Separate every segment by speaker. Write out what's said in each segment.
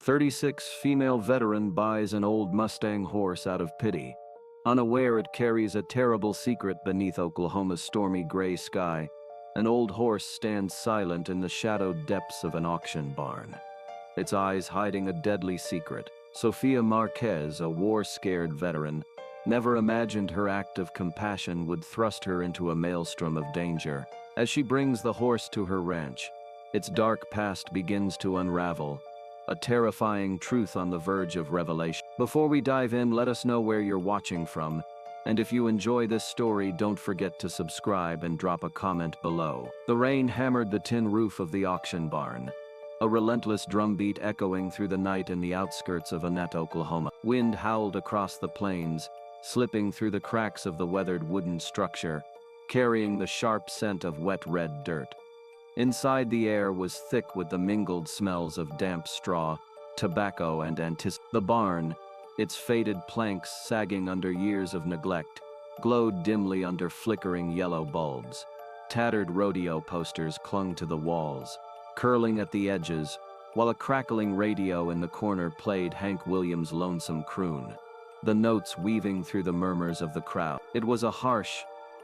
Speaker 1: 36 female veteran buys an old Mustang horse out of pity. Unaware it carries a terrible secret beneath Oklahoma's stormy gray sky, an old horse stands silent in the shadowed depths of an auction barn, its eyes hiding a deadly secret. Sofia Marquez, a war-scared veteran, never imagined her act of compassion would thrust her into a maelstrom of danger. As she brings the horse to her ranch, its dark past begins to unravel, a terrifying truth on the verge of revelation. Before we dive in, let us know where you're watching from, and if you enjoy this story, don't forget to subscribe and drop a comment below. The rain hammered the tin roof of the auction barn, a relentless drumbeat echoing through the night in the outskirts of Annette, Oklahoma. Wind howled across the plains, slipping through the cracks of the weathered wooden structure, carrying the sharp scent of wet red dirt. Inside, the air was thick with the mingled smells of damp straw, tobacco, and anticipation. The barn, its faded planks sagging under years of neglect, glowed dimly under flickering yellow bulbs. Tattered rodeo posters clung to the walls, curling at the edges, while a crackling radio in the corner played Hank Williams' lonesome croon, the notes weaving through the murmurs of the crowd.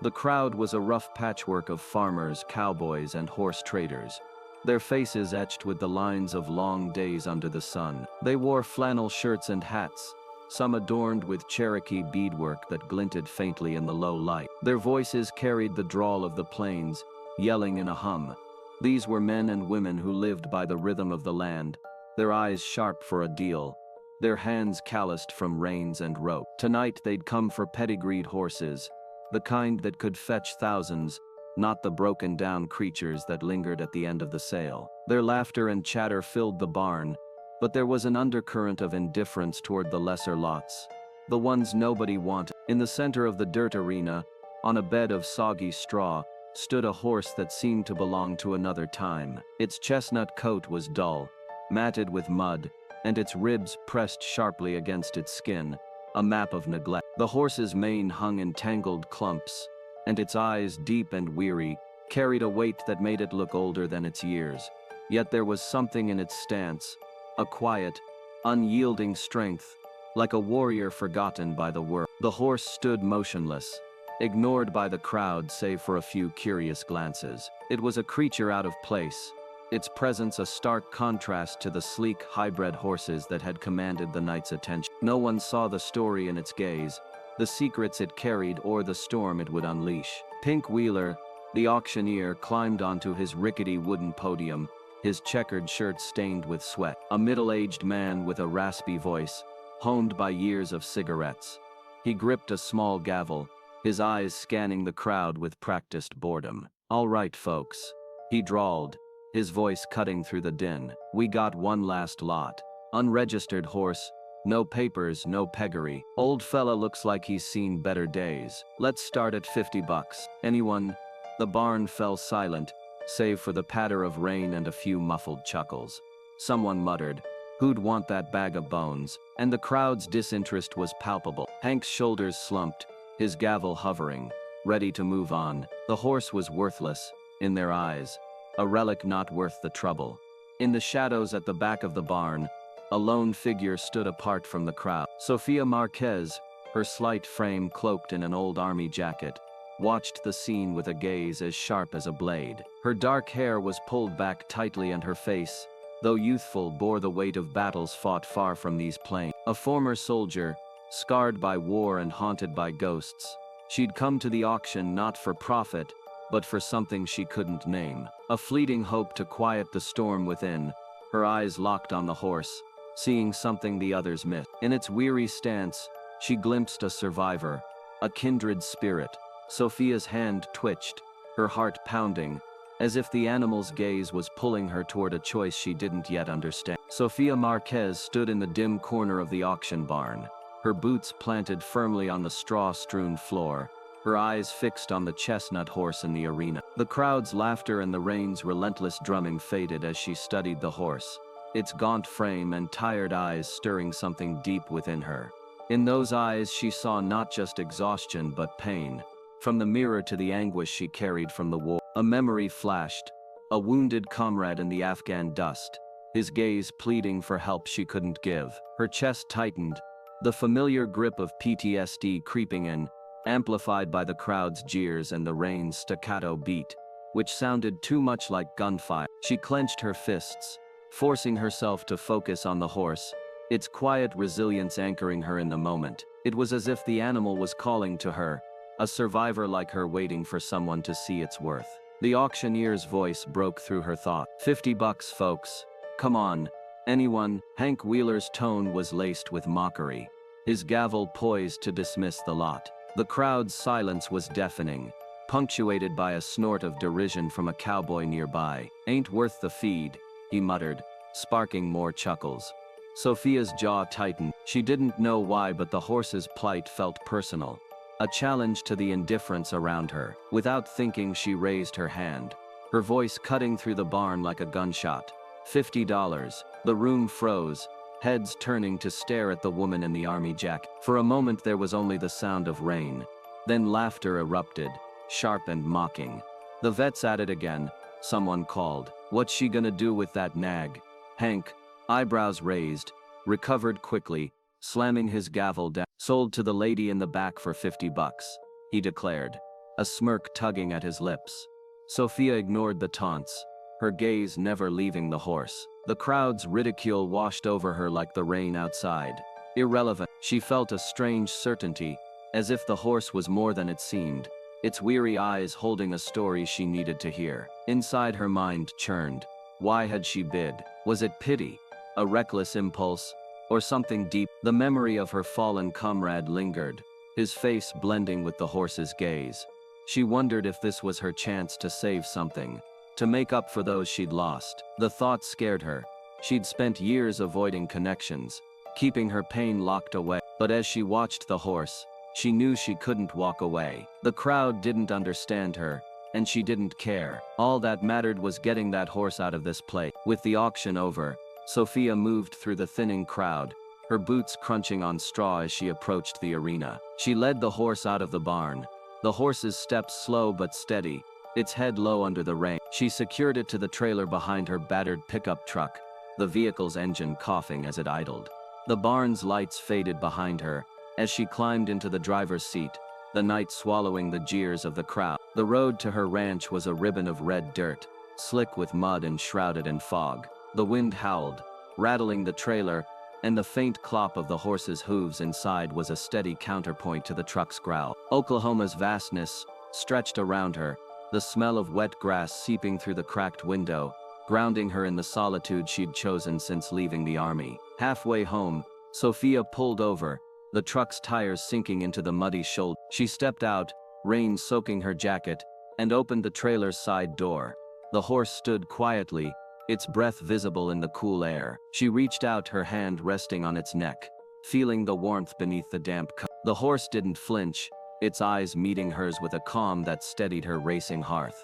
Speaker 1: The crowd was a rough patchwork of farmers, cowboys, and horse traders, their faces etched with the lines of long days under the sun. They wore flannel shirts and hats, some adorned with Cherokee beadwork that glinted faintly in the low light. Their voices carried the drawl of the plains, yelling in a hum. These were men and women who lived by the rhythm of the land, their eyes sharp for a deal, their hands calloused from reins and rope. Tonight they'd come for pedigreed horses, the kind that could fetch thousands, not the broken-down creatures that lingered at the end of the sale. Their laughter and chatter filled the barn, but there was an undercurrent of indifference toward the lesser lots, the ones nobody wanted. In the center of the dirt arena, on a bed of soggy straw, stood a horse that seemed to belong to another time. Its chestnut coat was dull, matted with mud, and its ribs pressed sharply against its skin, a map of neglect. The horse's mane hung in tangled clumps, and its eyes, deep and weary, carried a weight that made it look older than its years. Yet there was something in its stance, a quiet, unyielding strength, like a warrior forgotten by the world. The horse stood motionless, ignored by the crowd save for a few curious glances. It was a creature out of place, its presence a stark contrast to the sleek, high-bred horses that had commanded the night's attention. No one saw the story in its gaze, the secrets it carried, or the storm it would unleash. Pink Wheeler, the auctioneer, climbed onto his rickety wooden podium, his checkered shirt stained with sweat. A middle-aged man with a raspy voice, honed by years of cigarettes. He gripped a small gavel, his eyes scanning the crowd with practiced boredom. "All right, folks," he drawled, his voice cutting through the din. "We got one last lot. Unregistered horse, no papers, no pedigree. Old fella looks like he's seen better days. Let's start at $50. Anyone?" The barn fell silent, save for the patter of rain and a few muffled chuckles. Someone muttered, "Who'd want that bag of bones?" And the crowd's disinterest was palpable. Hank's shoulders slumped, his gavel hovering, ready to move on. The horse was worthless, in their eyes, a relic not worth the trouble. In the shadows at the back of the barn, a lone figure stood apart from the crowd. Sofia Marquez, her slight frame cloaked in an old army jacket, watched the scene with a gaze as sharp as a blade. Her dark hair was pulled back tightly, and her face, though youthful, bore the weight of battles fought far from these plains. A former soldier, scarred by war and haunted by ghosts, she'd come to the auction not for profit, but for something she couldn't name. A fleeting hope to quiet the storm within, her eyes locked on the horse, seeing something the others missed. In its weary stance, she glimpsed a survivor, a kindred spirit. Sofia's hand twitched, her heart pounding, as if the animal's gaze was pulling her toward a choice she didn't yet understand. Sofia Marquez stood in the dim corner of the auction barn, her boots planted firmly on the straw-strewn floor, her eyes fixed on the chestnut horse in the arena. The crowd's laughter and the rain's relentless drumming faded as she studied the horse, its gaunt frame and tired eyes stirring something deep within her. In those eyes she saw not just exhaustion but pain, from the mirror to the anguish she carried from the war. A memory flashed, a wounded comrade in the Afghan dust, his gaze pleading for help she couldn't give. Her chest tightened, the familiar grip of PTSD creeping in, amplified by the crowd's jeers and the rain's staccato beat, which sounded too much like gunfire. She clenched her fists, forcing herself to focus on the horse, its quiet resilience anchoring her in the moment. It was as if the animal was calling to her, a survivor like her waiting for someone to see its worth. The auctioneer's voice broke through her thought. $50, folks. Come on. Anyone? Hank Wheeler's tone was laced with mockery, his gavel poised to dismiss the lot. The crowd's silence was deafening, punctuated by a snort of derision from a cowboy nearby. Ain't worth the feed, he muttered, sparking more chuckles. Sophia's jaw tightened. She didn't know why, but the horse's plight felt personal, a challenge to the indifference around her. Without thinking, she raised her hand, her voice cutting through the barn like a gunshot. $50. The room froze, heads turning to stare at the woman in the army jacket. For a moment there was only the sound of rain. Then laughter erupted, sharp and mocking. "The vet's at it again," someone called. "What's she gonna do with that nag?" Hank, eyebrows raised, recovered quickly, slamming his gavel down. "Sold to the lady in the back for $50, he declared, a smirk tugging at his lips. Sophia ignored the taunts, her gaze never leaving the horse. The crowd's ridicule washed over her like the rain outside. Irrelevant. She felt a strange certainty, as if the horse was more than it seemed, its weary eyes holding a story she needed to hear. Inside her mind churned. Why had she bid? Was it pity, a reckless impulse, or something deep? The memory of her fallen comrade lingered, his face blending with the horse's gaze. She wondered if this was her chance to save something, to make up for those she'd lost. The thought scared her. She'd spent years avoiding connections, keeping her pain locked away. But as she watched the horse, she knew she couldn't walk away. The crowd didn't understand her, and she didn't care. All that mattered was getting that horse out of this place. With the auction over, Sophia moved through the thinning crowd, her boots crunching on straw as she approached the arena. She led the horse out of the barn, the horse's steps slow but steady, its head low under the rein. She secured it to the trailer behind her battered pickup truck, the vehicle's engine coughing as it idled. The barn's lights faded behind her as she climbed into the driver's seat, the night swallowing the jeers of the crowd. The road to her ranch was a ribbon of red dirt, slick with mud and shrouded in fog. The wind howled, rattling the trailer, and the faint clop of the horse's hooves inside was a steady counterpoint to the truck's growl. Oklahoma's vastness stretched around her, the smell of wet grass seeping through the cracked window, grounding her in the solitude she'd chosen since leaving the army. Halfway home, Sophia pulled over, the truck's tires sinking into the muddy shoulder. She stepped out, rain soaking her jacket, and opened the trailer's side door. The horse stood quietly, its breath visible in the cool air. She reached out, her hand resting on its neck, feeling the warmth beneath the damp coat. The horse didn't flinch, its eyes meeting hers with a calm that steadied her racing heart.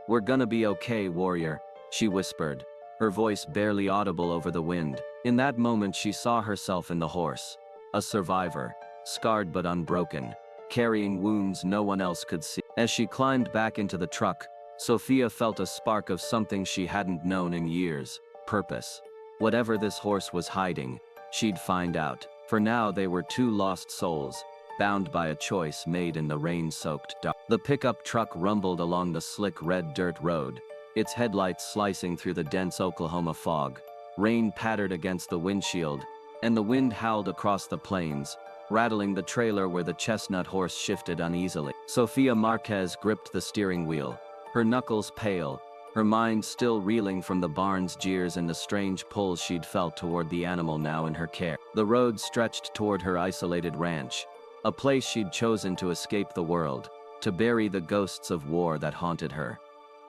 Speaker 1: "We're gonna be okay, warrior," she whispered, her voice barely audible over the wind. In that moment she saw herself in the horse, a survivor, scarred but unbroken, carrying wounds no one else could see. As she climbed back into the truck, Sophia felt a spark of something she hadn't known in years: purpose. Whatever this horse was hiding, she'd find out. For now they were two lost souls, bound by a choice made in the rain-soaked dark. The pickup truck rumbled along the slick red dirt road, its headlights slicing through the dense Oklahoma fog. Rain pattered against the windshield, and the wind howled across the plains, rattling the trailer where the chestnut horse shifted uneasily. Sophia Marquez gripped the steering wheel, her knuckles pale, her mind still reeling from the barn's jeers and the strange pulls she'd felt toward the animal now in her care. The road stretched toward her isolated ranch, a place she'd chosen to escape the world, to bury the ghosts of war that haunted her.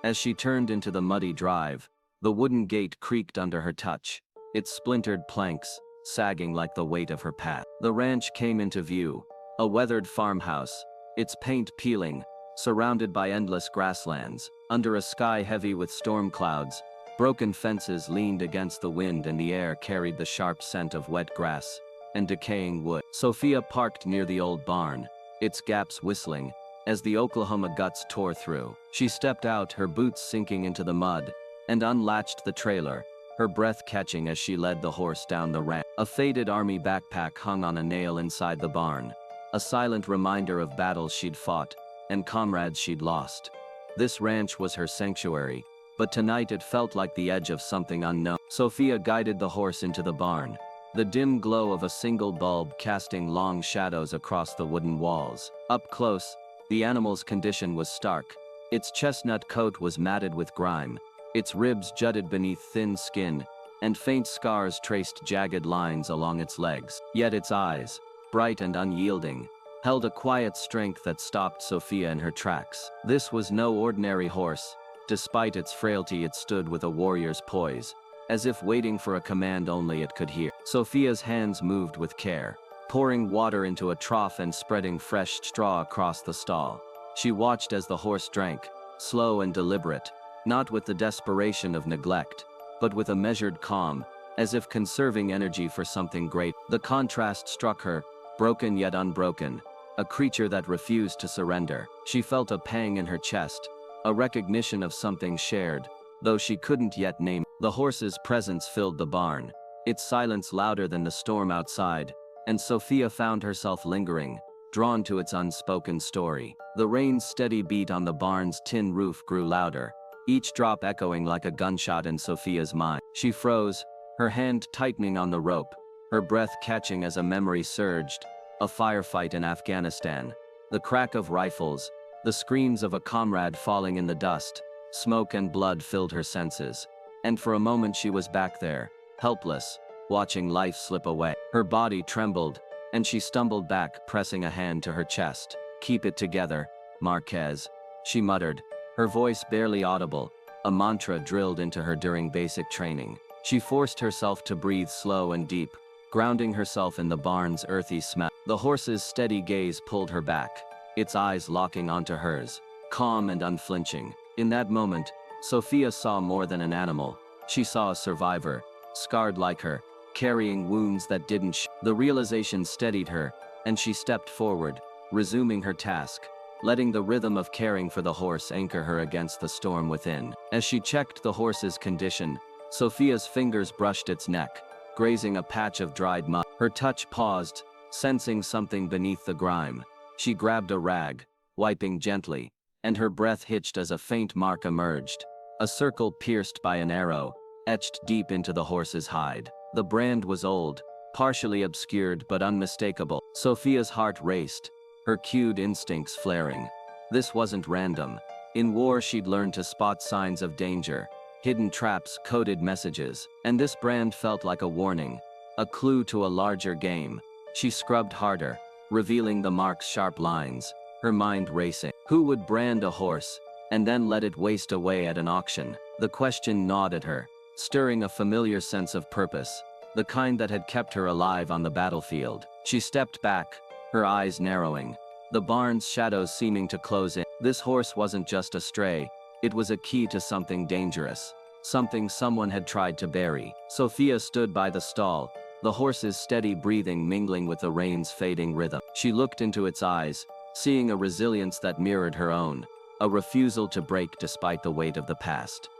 Speaker 1: As she turned into the muddy drive, the wooden gate creaked under her touch, its splintered planks sagging like the weight of her past. The ranch came into view, a weathered farmhouse, its paint peeling, surrounded by endless grasslands. Under a sky heavy with storm clouds, broken fences leaned against the wind and the air carried the sharp scent of wet grass and decaying wood. Sophia parked near the old barn, its gaps whistling, as the Oklahoma guts tore through. She stepped out, her boots sinking into the mud, and unlatched the trailer, her breath catching as she led the horse down the ramp. A faded army backpack hung on a nail inside the barn, a silent reminder of battles she'd fought and comrades she'd lost. This ranch was her sanctuary, but tonight it felt like the edge of something unknown. Sophia guided the horse into the barn, the dim glow of a single bulb casting long shadows across the wooden walls. Up close, the animal's condition was stark. Its chestnut coat was matted with grime, its ribs jutted beneath thin skin, and faint scars traced jagged lines along its legs. Yet its eyes, bright and unyielding, held a quiet strength that stopped Sophia in her tracks. This was no ordinary horse. Despite its frailty, it stood with a warrior's poise, as if waiting for a command only it could hear. Sophia's hands moved with care, pouring water into a trough and spreading fresh straw across the stall. She watched as the horse drank, slow and deliberate, not with the desperation of neglect, but with a measured calm, as if conserving energy for something great. The contrast struck her, broken yet unbroken, a creature that refused to surrender. She felt a pang in her chest, a recognition of something shared, though she couldn't yet name it. The horse's presence filled the barn, its silence louder than the storm outside, and Sophia found herself lingering, drawn to its unspoken story. The rain's steady beat on the barn's tin roof grew louder, each drop echoing like a gunshot in Sophia's mind. She froze, her hand tightening on the rope, her breath catching as a memory surged. A firefight in Afghanistan, the crack of rifles, the screams of a comrade falling in the dust. Smoke and blood filled her senses, and for a moment she was back there, helpless, watching life slip away. Her body trembled, and she stumbled back, pressing a hand to her chest. "Keep it together, Marquez," she muttered, her voice barely audible, a mantra drilled into her during basic training. She forced herself to breathe slow and deep, grounding herself in the barn's earthy smell. The horse's steady gaze pulled her back, its eyes locking onto hers, calm and unflinching. In that moment, Sophia saw more than an animal. She saw a survivor, scarred like her, carrying wounds that didn't The realization steadied her, and she stepped forward, resuming her task, letting the rhythm of caring for the horse anchor her against the storm within. As she checked the horse's condition, Sophia's fingers brushed its neck, grazing a patch of dried mud. Her touch paused, sensing something beneath the grime. She grabbed a rag, wiping gently, and her breath hitched as a faint mark emerged, a circle pierced by an arrow, etched deep into the horse's hide. The brand was old, partially obscured but unmistakable. Sophia's heart raced, her cued instincts flaring. This wasn't random. In war she'd learned to spot signs of danger, hidden traps, coded messages, and this brand felt like a warning, a clue to a larger game. She scrubbed harder, revealing the mark's sharp lines, her mind racing. Who would brand a horse, and then let it waste away at an auction? The question gnawed at her, stirring a familiar sense of purpose, the kind that had kept her alive on the battlefield. She stepped back, her eyes narrowing, the barn's shadows seeming to close in. This horse wasn't just a stray, it was a key to something dangerous, something someone had tried to bury. Sophia stood by the stall, the horse's steady breathing mingling with the rain's fading rhythm. She looked into its eyes, seeing a resilience that mirrored her own, a refusal to break despite the weight of the past.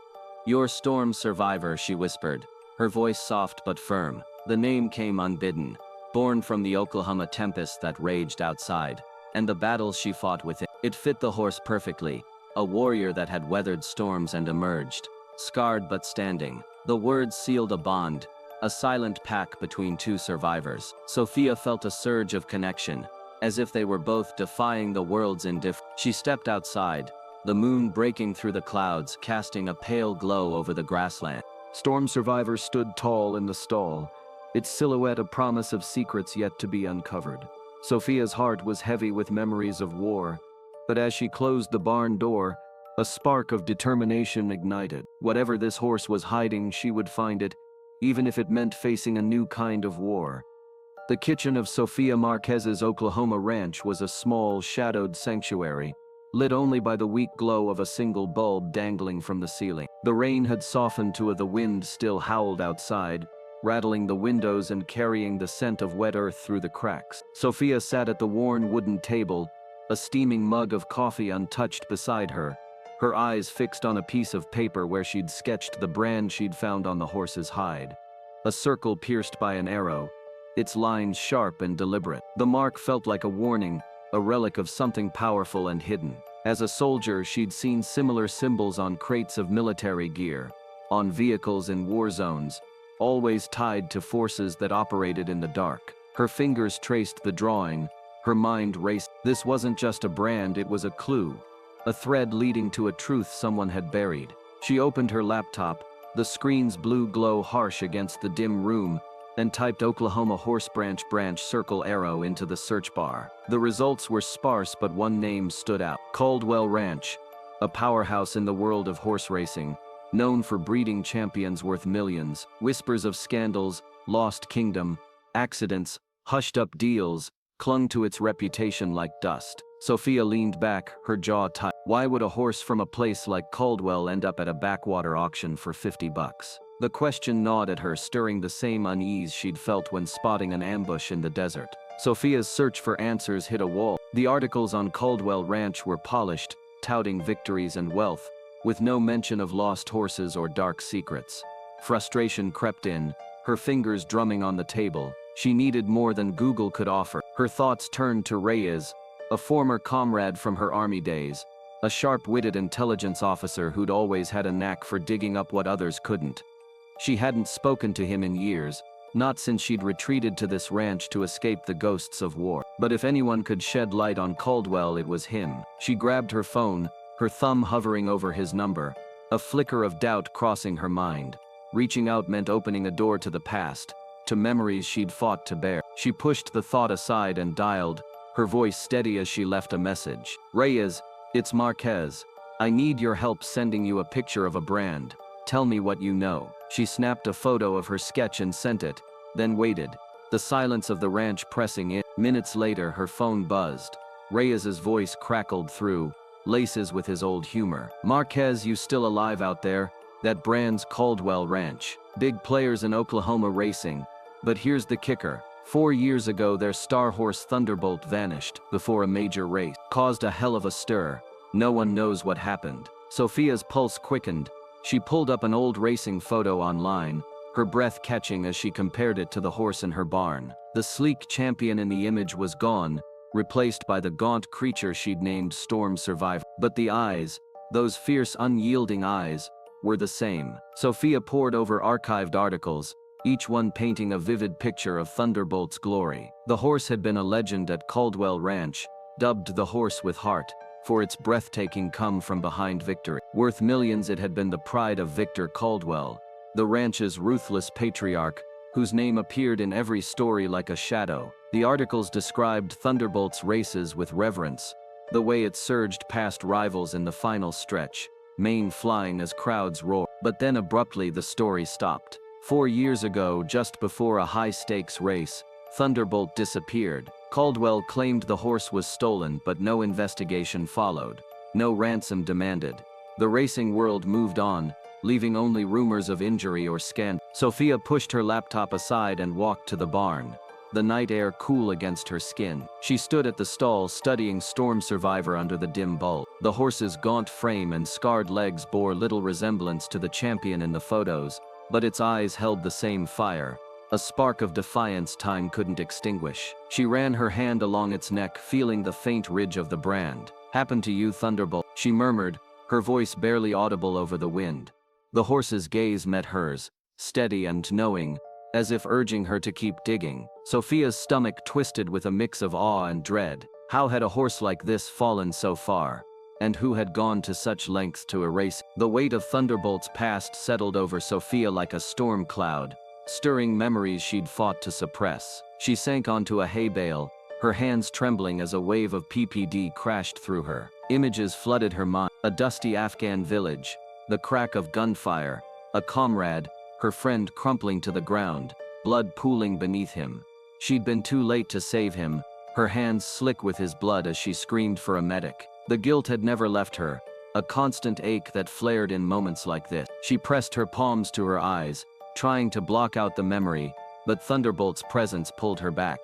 Speaker 1: "Your storm survivor," she whispered, her voice soft but firm. The name came unbidden, born from the Oklahoma tempest that raged outside, and the battles she fought within. It fit the horse perfectly, a warrior that had weathered storms and emerged, scarred but standing. The words sealed a bond, a silent pact between two survivors. Sophia felt a surge of connection, as if they were both defying the world's indifference. She stepped outside, the moon breaking through the clouds, casting a pale glow over the grassland. Storm Survivor stood tall in the stall, its silhouette a promise of secrets yet to be uncovered. Sophia's heart was heavy with memories of war, but as she closed the barn door, a spark of determination ignited. Whatever this horse was hiding, she would find it, even if it meant facing a new kind of war. The kitchen of Sophia Marquez's Oklahoma ranch was a small, shadowed sanctuary, lit only by the weak glow of a single bulb dangling from the ceiling. The rain had softened to the wind still howled outside, rattling the windows and carrying the scent of wet earth through the cracks. Sophia sat at the worn wooden table, a steaming mug of coffee untouched beside her, her eyes fixed on a piece of paper where she'd sketched the brand she'd found on the horse's hide. A circle pierced by an arrow, its lines sharp and deliberate. The mark felt like a warning, a relic of something powerful and hidden. As a soldier, she'd seen similar symbols on crates of military gear, on vehicles in war zones, always tied to forces that operated in the dark. Her fingers traced the drawing, her mind raced. This wasn't just a brand, it was a clue, a thread leading to a truth someone had buried. She opened her laptop, the screen's blue glow harsh against the dim room, and typed Oklahoma horse branch circle arrow into the search bar. The results were sparse, but one name stood out. Caldwell Ranch, a powerhouse in the world of horse racing, known for breeding champions worth millions. Whispers of scandals, lost kingdom, accidents, hushed-up deals clung to its reputation like dust. Sophia leaned back, her jaw tight. Why would a horse from a place like Caldwell end up at a backwater auction for $50? The question gnawed at her, stirring the same unease she'd felt when spotting an ambush in the desert. Sophia's search for answers hit a wall. The articles on Caldwell Ranch were polished, touting victories and wealth, with no mention of lost horses or dark secrets. Frustration crept in, her fingers drumming on the table. She needed more than Google could offer. Her thoughts turned to Reyes, a former comrade from her army days, a sharp-witted intelligence officer who'd always had a knack for digging up what others couldn't. She hadn't spoken to him in years, not since she'd retreated to this ranch to escape the ghosts of war. But if anyone could shed light on Caldwell, it was him. She grabbed her phone, her thumb hovering over his number, a flicker of doubt crossing her mind. Reaching out meant opening a door to the past, to memories she'd fought to bear. She pushed the thought aside and dialed, her voice steady as she left a message. Reyes, it's Marquez. I need your help sending you a picture of a brand. Tell me what you know. She snapped a photo of her sketch and sent it, then waited, the silence of the ranch pressing in. Minutes later, her phone buzzed. Reyes's voice crackled through, laces with his old humor. Marquez, you still alive out there? That brand's Caldwell Ranch. Big players in Oklahoma racing. But here's the kicker. 4 years ago, their star horse Thunderbolt vanished before a major race. Caused a hell of a stir. No one knows what happened. Sophia's pulse quickened. She pulled up an old racing photo online, her breath catching as she compared it to the horse in her barn. The sleek champion in the image was gone, replaced by the gaunt creature she'd named Storm Survivor. But the eyes, those fierce, unyielding eyes, were the same. Sophia pored over archived articles, each one painting a vivid picture of Thunderbolt's glory. The horse had been a legend at Caldwell Ranch, dubbed the horse with heart, for its breathtaking come-from-behind victory. Worth millions, it had been the pride of Victor Caldwell, the ranch's ruthless patriarch, whose name appeared in every story like a shadow. The articles described Thunderbolt's races with reverence, the way it surged past rivals in the final stretch, mane flying as crowds roared. But then abruptly the story stopped. 4 years ago, just before a high-stakes race, Thunderbolt disappeared. Caldwell claimed the horse was stolen, but no investigation followed. No ransom demanded. The racing world moved on, leaving only rumors of injury or scandal. Sophia pushed her laptop aside and walked to the barn, the night air cool against her skin. She stood at the stall studying Storm Survivor under the dim bulb. The horse's gaunt frame and scarred legs bore little resemblance to the champion in the photos, but its eyes held the same fire, a spark of defiance time couldn't extinguish. She ran her hand along its neck, feeling the faint ridge of the brand. Happened to you, Thunderbolt? She murmured, her voice barely audible over the wind. The horse's gaze met hers, steady and knowing, as if urging her to keep digging. Sophia's stomach twisted with a mix of awe and dread. How had a horse like this fallen so far? And who had gone to such lengths to erase? The weight of Thunderbolt's past settled over Sophia like a storm cloud, stirring memories she'd fought to suppress. She sank onto a hay bale, her hands trembling as a wave of PPD crashed through her. Images flooded her mind. A dusty Afghan village, the crack of gunfire, a comrade, her friend crumpling to the ground, blood pooling beneath him. She'd been too late to save him, her hands slick with his blood as she screamed for a medic. The guilt had never left her, a constant ache that flared in moments like this. She pressed her palms to her eyes, trying to block out the memory, but Thunderbolt's presence pulled her back.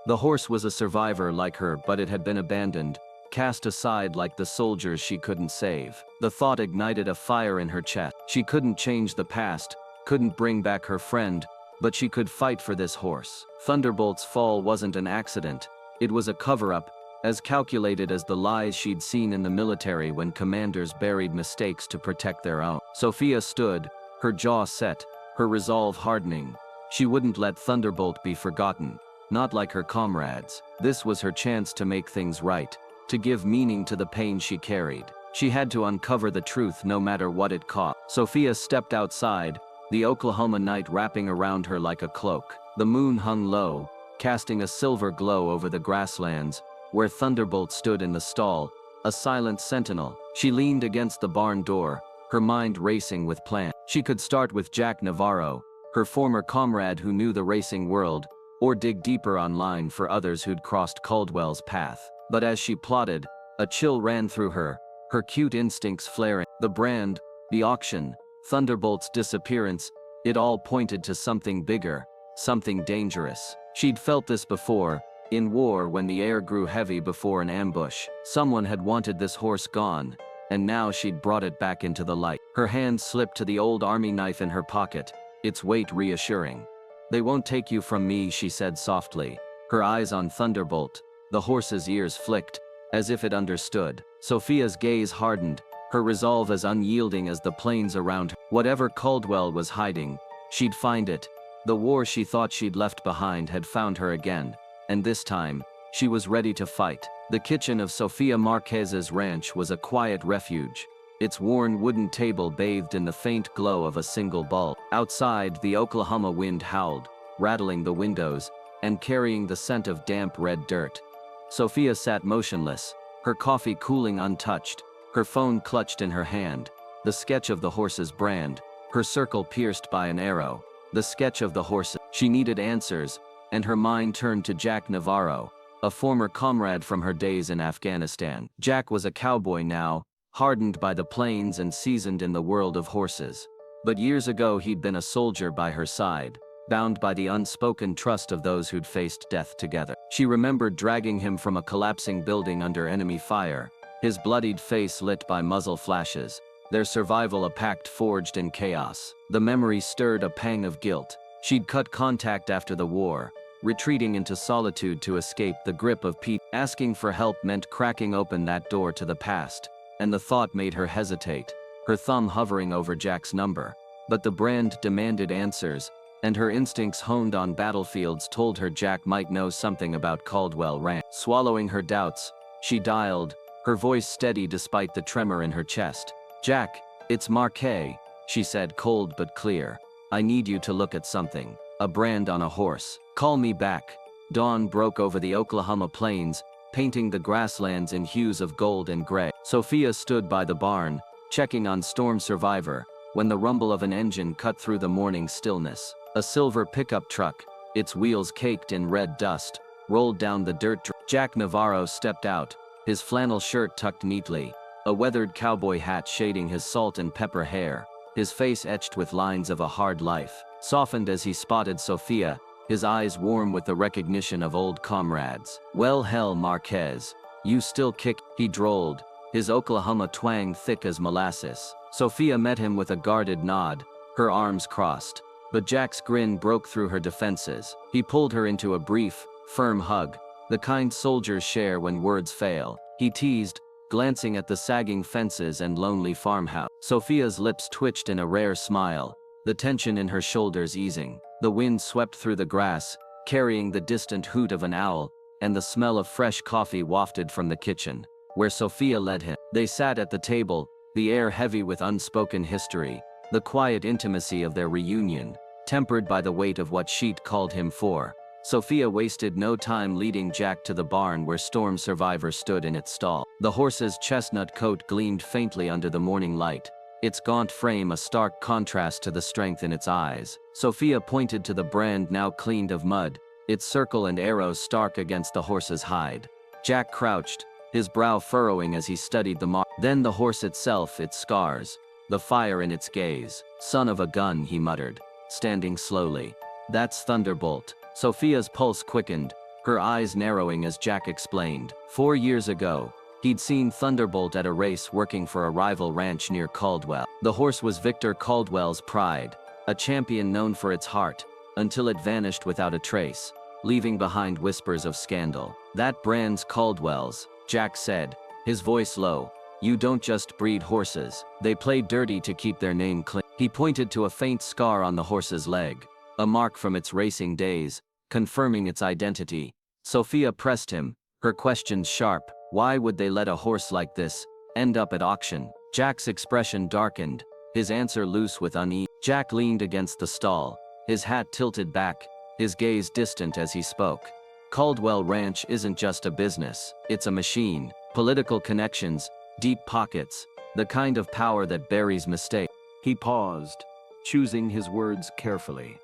Speaker 1: The horse was a survivor like her, but it had been abandoned, cast aside like the soldiers she couldn't save. The thought ignited a fire in her chest. She couldn't change the past, couldn't bring back her friend, but she could fight for this horse. Thunderbolt's fall wasn't an accident. It was a cover-up, as calculated as the lies she'd seen in the military when commanders buried mistakes to protect their own. Sophia stood, her jaw set, her resolve hardening. She wouldn't let Thunderbolt be forgotten, not like her comrades. This was her chance to make things right, to give meaning to the pain she carried. She had to uncover the truth no matter what it cost. Sophia stepped outside, the Oklahoma night wrapping around her like a cloak. The moon hung low, casting a silver glow over the grasslands, where Thunderbolt stood in the stall, a silent sentinel. She leaned against the barn door, her mind racing with plans. She could start with Jack Navarro, her former comrade who knew the racing world, or dig deeper online for others who'd crossed Caldwell's path. But as she plotted, a chill ran through her, her cute instincts flaring. The brand, the auction, Thunderbolt's disappearance, it all pointed to something bigger, something dangerous. She'd felt this before, in war when the air grew heavy before an ambush. Someone had wanted this horse gone, and now she'd brought it back into the light. Her hand slipped to the old army knife in her pocket, its weight reassuring. "They won't take you from me," she said softly, her eyes on Thunderbolt. The horse's ears flicked, as if it understood. Sophia's gaze hardened, her resolve as unyielding as the plains around her. Whatever Caldwell was hiding, she'd find it. The war she thought she'd left behind had found her again, and this time, she was ready to fight. The kitchen of Sofia Marquez's ranch was a quiet refuge, its worn wooden table bathed in the faint glow of a single bulb. Outside, the Oklahoma wind howled, rattling the windows, and carrying the scent of damp red dirt. Sophia sat motionless, her coffee cooling untouched, her phone clutched in her hand. The sketch of the horse's brand, her circle pierced by an arrow. The sketch of the horse. She needed answers, and her mind turned to Jack Navarro, a former comrade from her days in Afghanistan. Jack was a cowboy now, hardened by the plains and seasoned in the world of horses. But years ago he'd been a soldier by her side, bound by the unspoken trust of those who'd faced death together. She remembered dragging him from a collapsing building under enemy fire, his bloodied face lit by muzzle flashes, their survival a pact forged in chaos. The memory stirred a pang of guilt. She'd cut contact after the war, retreating into solitude to escape the grip of Pete. Asking for help meant cracking open that door to the past, and the thought made her hesitate, her thumb hovering over Jack's number. But the brand demanded answers, and her instincts honed on battlefields told her Jack might know something about Caldwell Ranch. Swallowing her doubts, she dialed, her voice steady despite the tremor in her chest. "Jack, it's Marquez," she said, cold but clear. "I need you to look at something. A brand on a horse. Call me back." Dawn broke over the Oklahoma plains, painting the grasslands in hues of gold and gray. Sophia stood by the barn, checking on Storm Survivor, when the rumble of an engine cut through the morning stillness. A silver pickup truck, its wheels caked in red dust, rolled down the dirt. Jack Navarro stepped out, his flannel shirt tucked neatly, a weathered cowboy hat shading his salt and pepper hair, his face etched with lines of a hard life. Softened as he spotted Sophia, his eyes warm with the recognition of old comrades. "Well, hell, Marquez, you still kick," he drawled, his Oklahoma twang thick as molasses. Sophia met him with a guarded nod, her arms crossed. But Jack's grin broke through her defenses. He pulled her into a brief, firm hug, the kind soldiers share when words fail. He teased, glancing at the sagging fences and lonely farmhouse. Sophia's lips twitched in a rare smile, the tension in her shoulders easing. The wind swept through the grass, carrying the distant hoot of an owl, and the smell of fresh coffee wafted from the kitchen, where Sophia led him. They sat at the table, the air heavy with unspoken history, the quiet intimacy of their reunion, tempered by the weight of what she'd called him for. Sophia wasted no time leading Jack to the barn where Storm Survivor stood in its stall. The horse's chestnut coat gleamed faintly under the morning light, its gaunt frame a stark contrast to the strength in its eyes. Sophia pointed to the brand now cleaned of mud, its circle and arrows stark against the horse's hide. Jack crouched, his brow furrowing as he studied the mark. Then the horse itself, its scars, the fire in its gaze. "Son of a gun," he muttered, standing slowly. "That's Thunderbolt." Sophia's pulse quickened, her eyes narrowing as Jack explained. 4 years ago, He'd seen Thunderbolt at a race working for a rival ranch near Caldwell. The horse was Victor Caldwell's pride, a champion known for its heart, until it vanished without a trace, leaving behind whispers of scandal. "That brand's Caldwell's," Jack said, his voice low. "You don't just breed horses, they play dirty to keep their name clean." He pointed to a faint scar on the horse's leg, a mark from its racing days, confirming its identity. Sophia pressed him, her questions sharp. Why would they let a horse like this end up at auction? Jack's expression darkened, his answer loose with unease. Jack leaned against the stall, his hat tilted back, his gaze distant as he spoke. "Caldwell Ranch isn't just a business, it's a machine. Political connections, deep pockets, the kind of power that buries mistakes." He paused, choosing his words carefully.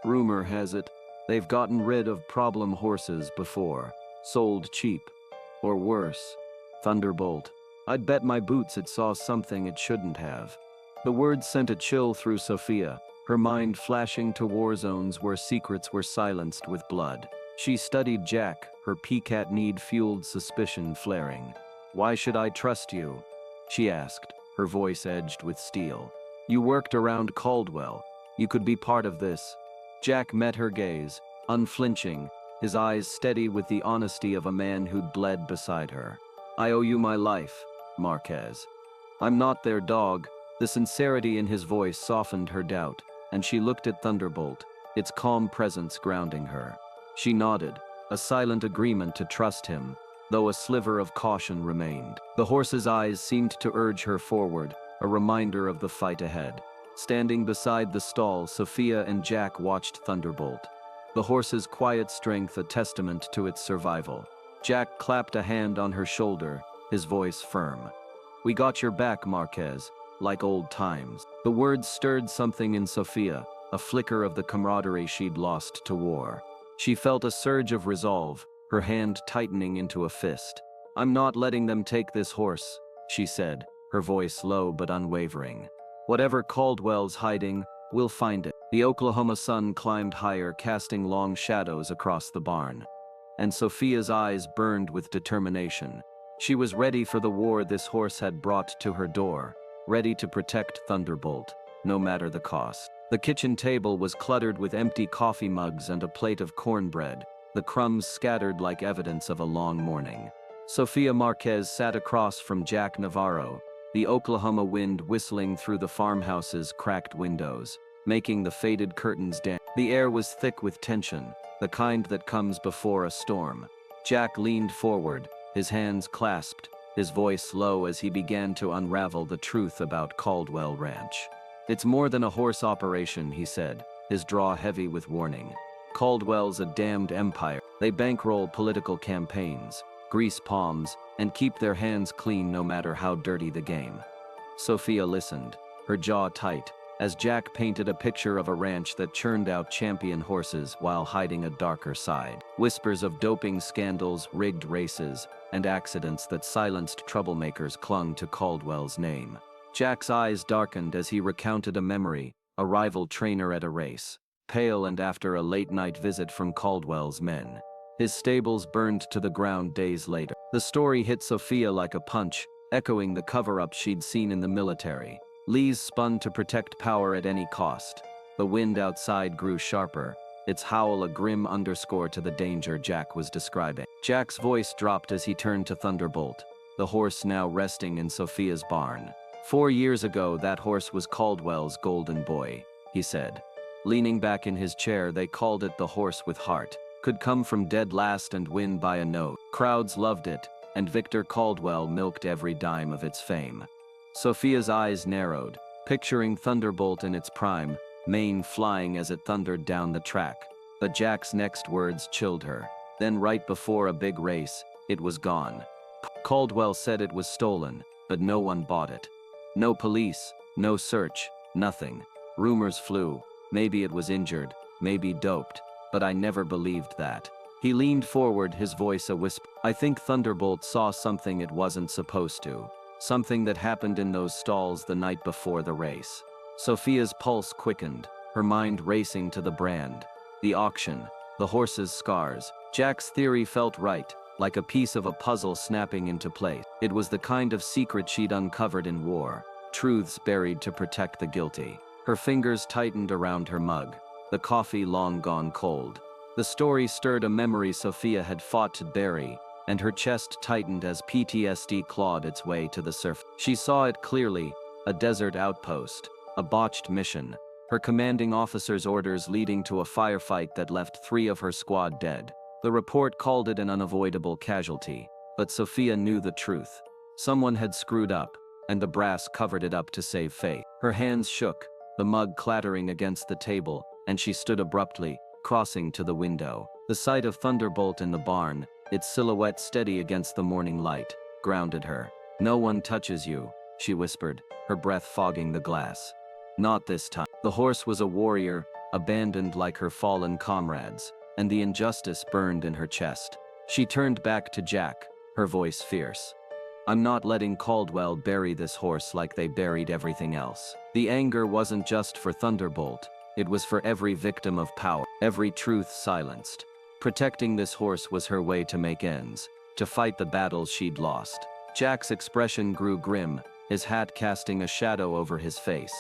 Speaker 1: "Rumor has it, they've gotten rid of problem horses before, sold cheap. Or worse, Thunderbolt. I'd bet my boots it saw something it shouldn't have." The words sent a chill through Sophia, her mind flashing to war zones where secrets were silenced with blood. She studied Jack, her peacat need-fueled suspicion flaring. "Why should I trust you?" she asked, her voice edged with steel. "You worked around Caldwell. You could be part of this." Jack met her gaze, unflinching, his eyes steady with the honesty of a man who'd bled beside her. "I owe you my life, Marquez. I'm not their dog." The sincerity in his voice softened her doubt, and she looked at Thunderbolt, its calm presence grounding her. She nodded, a silent agreement to trust him, though a sliver of caution remained. The horse's eyes seemed to urge her forward, a reminder of the fight ahead. Standing beside the stall, Sophia and Jack watched Thunderbolt, the horse's quiet strength a testament to its survival. Jack clapped a hand on her shoulder, his voice firm. "We got your back, Marquez, like old times." The words stirred something in Sophia, a flicker of the camaraderie she'd lost to war. She felt a surge of resolve, her hand tightening into a fist. "I'm not letting them take this horse," she said, her voice low but unwavering. "Whatever Caldwell's hiding, we'll find it." The Oklahoma sun climbed higher, casting long shadows across the barn, and Sophia's eyes burned with determination. She was ready for the war this horse had brought to her door, ready to protect Thunderbolt, no matter the cost. The kitchen table was cluttered with empty coffee mugs and a plate of cornbread, the crumbs scattered like evidence of a long morning. Sophia Marquez sat across from Jack Navarro, the Oklahoma wind whistling through the farmhouse's cracked windows, making the faded curtains dance. The air was thick with tension, the kind that comes before a storm. Jack leaned forward, his hands clasped, his voice low as he began to unravel the truth about Caldwell Ranch. "It's more than a horse operation," he said, his draw heavy with warning. "Caldwell's a damned empire. They bankroll political campaigns, grease palms, and keep their hands clean no matter how dirty the game." Sophia listened, her jaw tight, as Jack painted a picture of a ranch that churned out champion horses while hiding a darker side. Whispers of doping scandals, rigged races, and accidents that silenced troublemakers clung to Caldwell's name. Jack's eyes darkened as he recounted a memory, a rival trainer at a race, pale and after a late-night visit from Caldwell's men. His stables burned to the ground days later. The story hit Sophia like a punch, echoing the cover-up she'd seen in the military. Lee's spun to protect power at any cost. The wind outside grew sharper, its howl a grim underscore to the danger Jack was describing. Jack's voice dropped as he turned to Thunderbolt, the horse now resting in Sophia's barn. 4 years ago, that horse was Caldwell's golden boy, he said. Leaning back in his chair, they called it the horse with heart. Could come from dead last and win by a note. Crowds loved it, and Victor Caldwell milked every dime of its fame. Sophia's eyes narrowed, picturing Thunderbolt in its prime, mane flying as it thundered down the track. But Jack's next words chilled her. Then right before a big race, it was gone. Caldwell said it was stolen, but no one bought it. No police, no search, nothing. Rumors flew. Maybe it was injured, maybe doped, but I never believed that. He leaned forward, his voice a whisper. I think Thunderbolt saw something it wasn't supposed to. Something that happened in those stalls the night before the race. Sophia's pulse quickened, her mind racing to the brand, the auction, the horse's scars. Jack's theory felt right. like a piece of a puzzle snapping into place. It was the kind of secret she'd uncovered in war, truths buried to protect the guilty. Her fingers tightened around her mug, the coffee long gone cold. The story stirred a memory Sophia had fought to bury, and her chest tightened as PTSD clawed its way to the surface. She saw it clearly, a desert outpost, a botched mission, her commanding officer's orders leading to a firefight that left 3 of her squad dead. The report called it an unavoidable casualty, but Sophia knew the truth. Someone had screwed up, and the brass covered it up to save face. Her hands shook, the mug clattering against the table, and she stood abruptly, crossing to the window. The sight of Thunderbolt in the barn, its silhouette steady against the morning light, grounded her. "No one touches you," she whispered, her breath fogging the glass. "Not this time." The horse was a warrior, abandoned like her fallen comrades, and the injustice burned in her chest. She turned back to Jack, her voice fierce. "I'm not letting Caldwell bury this horse like they buried everything else." The anger wasn't just for Thunderbolt, it was for every victim of power, every truth silenced. Protecting this horse was her way to make ends, to fight the battles she'd lost. Jack's expression grew grim, his hat casting a shadow over his face.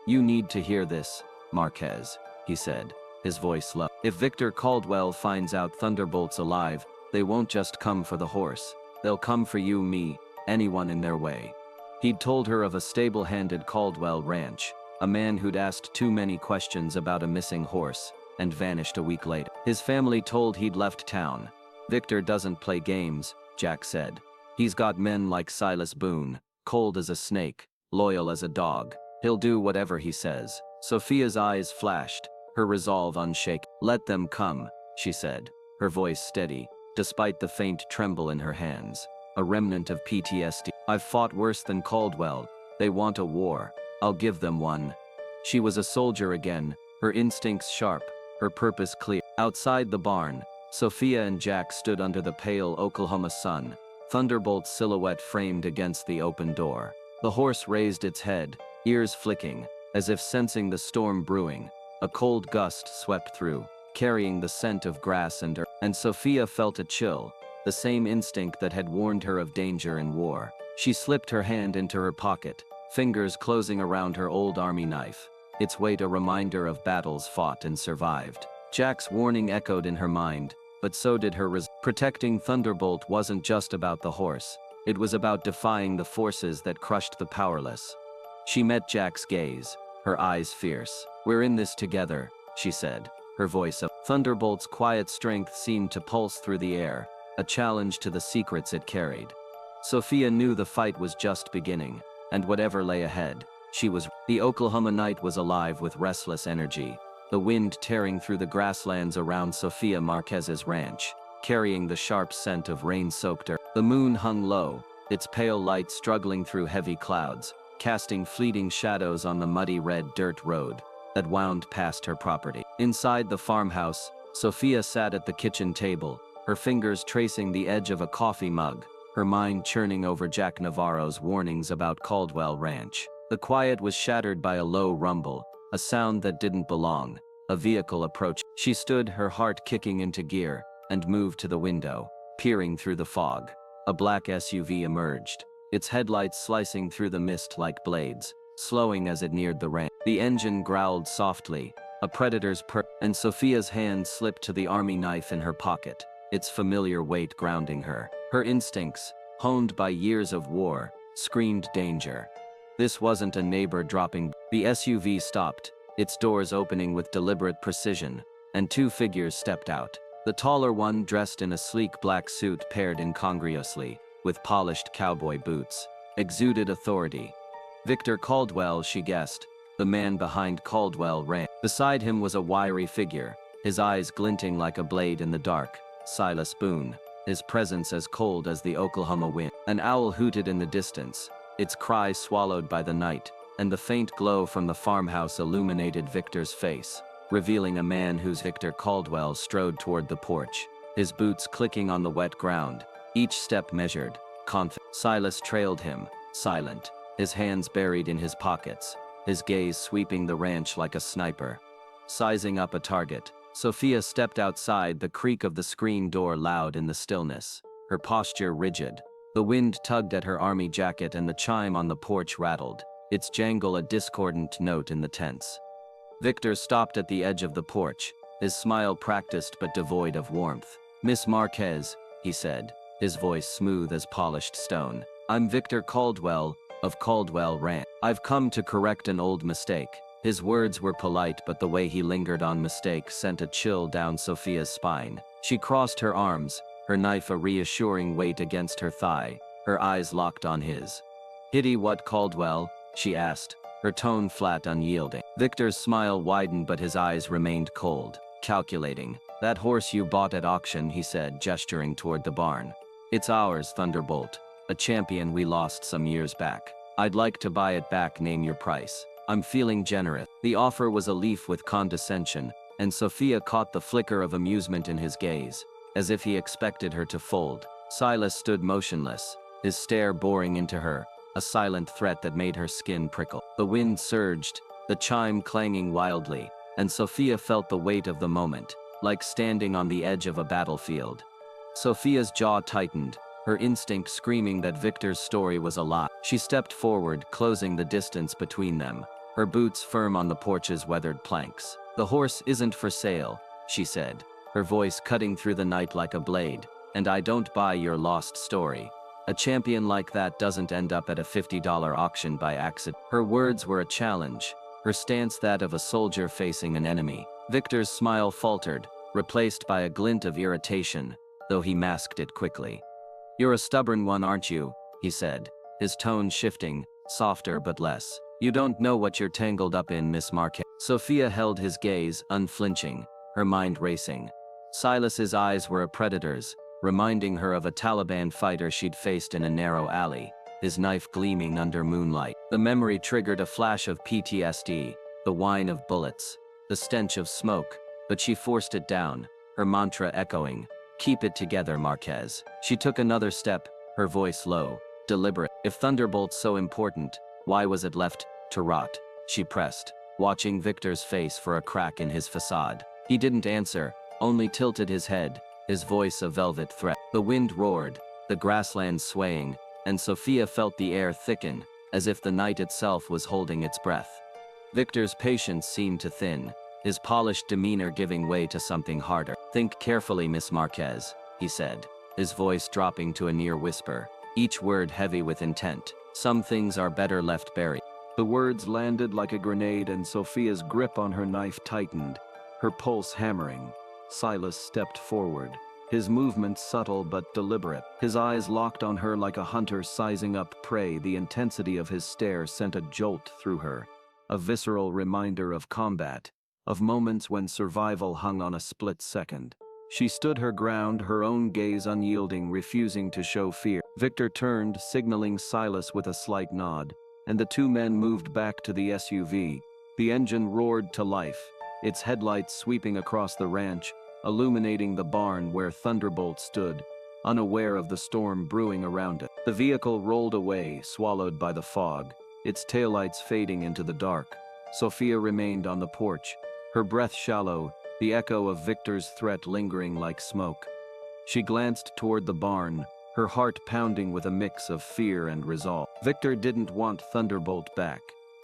Speaker 1: "You need to hear this, Marquez," he said, his voice low. "If Victor Caldwell finds out Thunderbolt's alive, they won't just come for the horse. They'll come for you, me, anyone in their way." He'd told her of a stable-handed Caldwell ranch, a man who'd asked too many questions about a missing horse, and vanished a week later. His family told he'd left town. "Victor doesn't play games," Jack said. "He's got men like Silas Boone, cold as a snake, loyal as a dog. He'll do whatever he says." Sophia's eyes flashed, her resolve unshaken. "Let them come," she said, her voice steady, despite the faint tremble in her hands. A remnant of PTSD. "I've fought worse than Caldwell. They want a war. I'll give them one." She was a soldier again, her instincts sharp, her purpose clear. Outside the barn, Sophia and Jack stood under the pale Oklahoma sun, Thunderbolt's silhouette framed against the open door. The horse raised its head, ears flicking, as if sensing the storm brewing. A cold gust swept through, carrying the scent of grass and earth, and Sophia felt a chill, the same instinct that had warned her of danger in war. She slipped her hand into her pocket, fingers closing around her old army knife, its weight a reminder of battles fought and survived. Jack's warning echoed in her mind, but so did her Protecting Thunderbolt wasn't just about the horse, it was about defying the forces that crushed the powerless. She met Jack's gaze, her eyes fierce. "We're in this together," she said, her voice up. Thunderbolt's quiet strength seemed to pulse through the air, a challenge to the secrets it carried. Sophia knew the fight was just beginning, and whatever lay ahead, she was. The Oklahoma night was alive with restless energy, the wind tearing through the grasslands around Sophia Marquez's ranch, carrying the sharp scent of rain-soaked earth. The moon hung low, its pale light struggling through heavy clouds, casting fleeting shadows on the muddy red dirt road that wound past her property. Inside the farmhouse, Sophia sat at the kitchen table, her fingers tracing the edge of a coffee mug, her mind churning over Jack Navarro's warnings about Caldwell Ranch. The quiet was shattered by a low rumble, a sound that didn't belong, a vehicle approached. She stood, her heart kicking into gear, and moved to the window, peering through the fog. A black SUV emerged, its headlights slicing through the mist like blades, slowing as it neared the ranch. The engine growled softly, a predator's purr, and Sophia's hand slipped to the army knife in her pocket, its familiar weight grounding her. Her instincts, honed by years of war, screamed danger. This wasn't a neighbor dropping. The SUV stopped, its doors opening with deliberate precision, and 2 figures stepped out. The taller one, dressed in a sleek black suit paired incongruously with polished cowboy boots, exuded authority. Victor Caldwell, she guessed, the man behind Caldwell Ranch. Beside him was a wiry figure, his eyes glinting like a blade in the dark, Silas Boone, his presence as cold as the Oklahoma wind. An owl hooted in the distance, its cry swallowed by the night, and the faint glow from the farmhouse illuminated Victor's face, revealing a man whose Victor Caldwell strode toward the porch, his boots clicking on the wet ground, each step measured, confident. Silas trailed him, silent, his hands buried in his pockets, his gaze sweeping the ranch like a sniper. Sizing up a target, Sophia stepped outside, the creak of the screen door loud in the stillness. her posture rigid. The wind tugged at her army jacket and the chime on the porch rattled, its jangle a discordant note in the tense. Victor stopped at the edge of the porch, his smile practiced but devoid of warmth. "Miss Marquez," he said, his voice smooth as polished stone. "I'm Victor Caldwell, of Caldwell Ranch. I've come to correct an old mistake." His words were polite, but the way he lingered on mistake sent a chill down Sophia's spine. She crossed her arms, her knife a reassuring weight against her thigh, her eyes locked on his. "Hitty what Caldwell?" she asked, her tone flat, unyielding. Victor's smile widened, but his eyes remained cold, calculating. "That horse you bought at auction," he said, gesturing toward the barn. "It's ours, Thunderbolt, a champion we lost some years back. I'd like to buy it back. Name your price. I'm feeling generous." The offer was a leaf with condescension, and Sophia caught the flicker of amusement in his gaze, as if he expected her to fold. Silas stood motionless, his stare boring into her, a silent threat that made her skin prickle. The wind surged, the chime clanging wildly, and Sophia felt the weight of the moment, like standing on the edge of a battlefield. Sophia's jaw tightened, her instinct screaming that Victor's story was a lie. She stepped forward, closing the distance between them, her boots firm on the porch's weathered planks. "The horse isn't for sale," she said, her voice cutting through the night like a blade, "and I don't buy your lost story. A champion like that doesn't end up at a $50 auction by accident." Her words were a challenge, her stance that of a soldier facing an enemy. Victor's smile faltered, replaced by a glint of irritation, though he masked it quickly. "You're a stubborn one, aren't you?" he said, his tone shifting, softer but less. "You don't know what you're tangled up in, Miss Marquez." Sophia held his gaze, unflinching, her mind racing. Silas's eyes were a predator's, reminding her of a Taliban fighter she'd faced in a narrow alley, his knife gleaming under moonlight. The memory triggered a flash of PTSD, the whine of bullets, the stench of smoke, but she forced it down, her mantra echoing, "Keep it together, Marquez." She took another step, her voice low, deliberate. "If Thunderbolt's so important, why was it left to rot?" she pressed, watching Victor's face for a crack in his facade. He didn't answer, only tilted his head, his voice a velvet threat. The wind roared, the grassland swaying, and Sophia felt the air thicken, as if the night itself was holding its breath. Victor's patience seemed to thin, his polished demeanor giving way to something harder. "Think carefully, Miss Marquez," he said, his voice dropping to a near whisper, each word heavy with intent. "Some things are better left buried." The words landed like a grenade, and Sophia's grip on her knife tightened, her pulse hammering. Silas stepped forward, his movements subtle but deliberate, his eyes locked on her like a hunter sizing up prey. The intensity of his stare sent a jolt through her, a visceral reminder of combat, of moments when survival hung on a split second. She stood her ground, her own gaze unyielding, refusing to show fear. Victor turned, signaling Silas with a slight nod, and the two men moved back to the SUV. The engine roared to life, its headlights sweeping across the ranch, illuminating the barn where Thunderbolt stood, unaware of the storm brewing around it. The vehicle rolled away, swallowed by the fog, its taillights fading into the dark. Sophia remained on the porch, her breath shallow, the echo of Victor's threat lingering like smoke. She glanced toward the barn, her heart pounding with a mix of fear and resolve. Victor didn't want Thunderbolt back.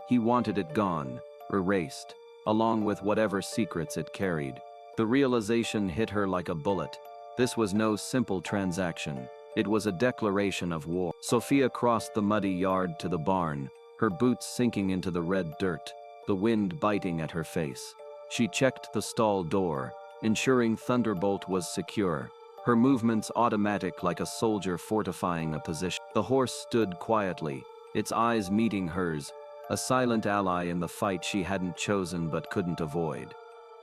Speaker 1: He wanted it gone, erased, along with whatever secrets it carried. The realization hit her like a bullet. This was no simple transaction. It was a declaration of war. Sophia crossed the muddy yard to the barn, her boots sinking into the red dirt, the wind biting at her face. She checked the stall door, ensuring Thunderbolt was secure, her movements automatic like a soldier fortifying a position. The horse stood quietly, its eyes meeting hers, a silent ally in the fight she hadn't chosen but couldn't avoid.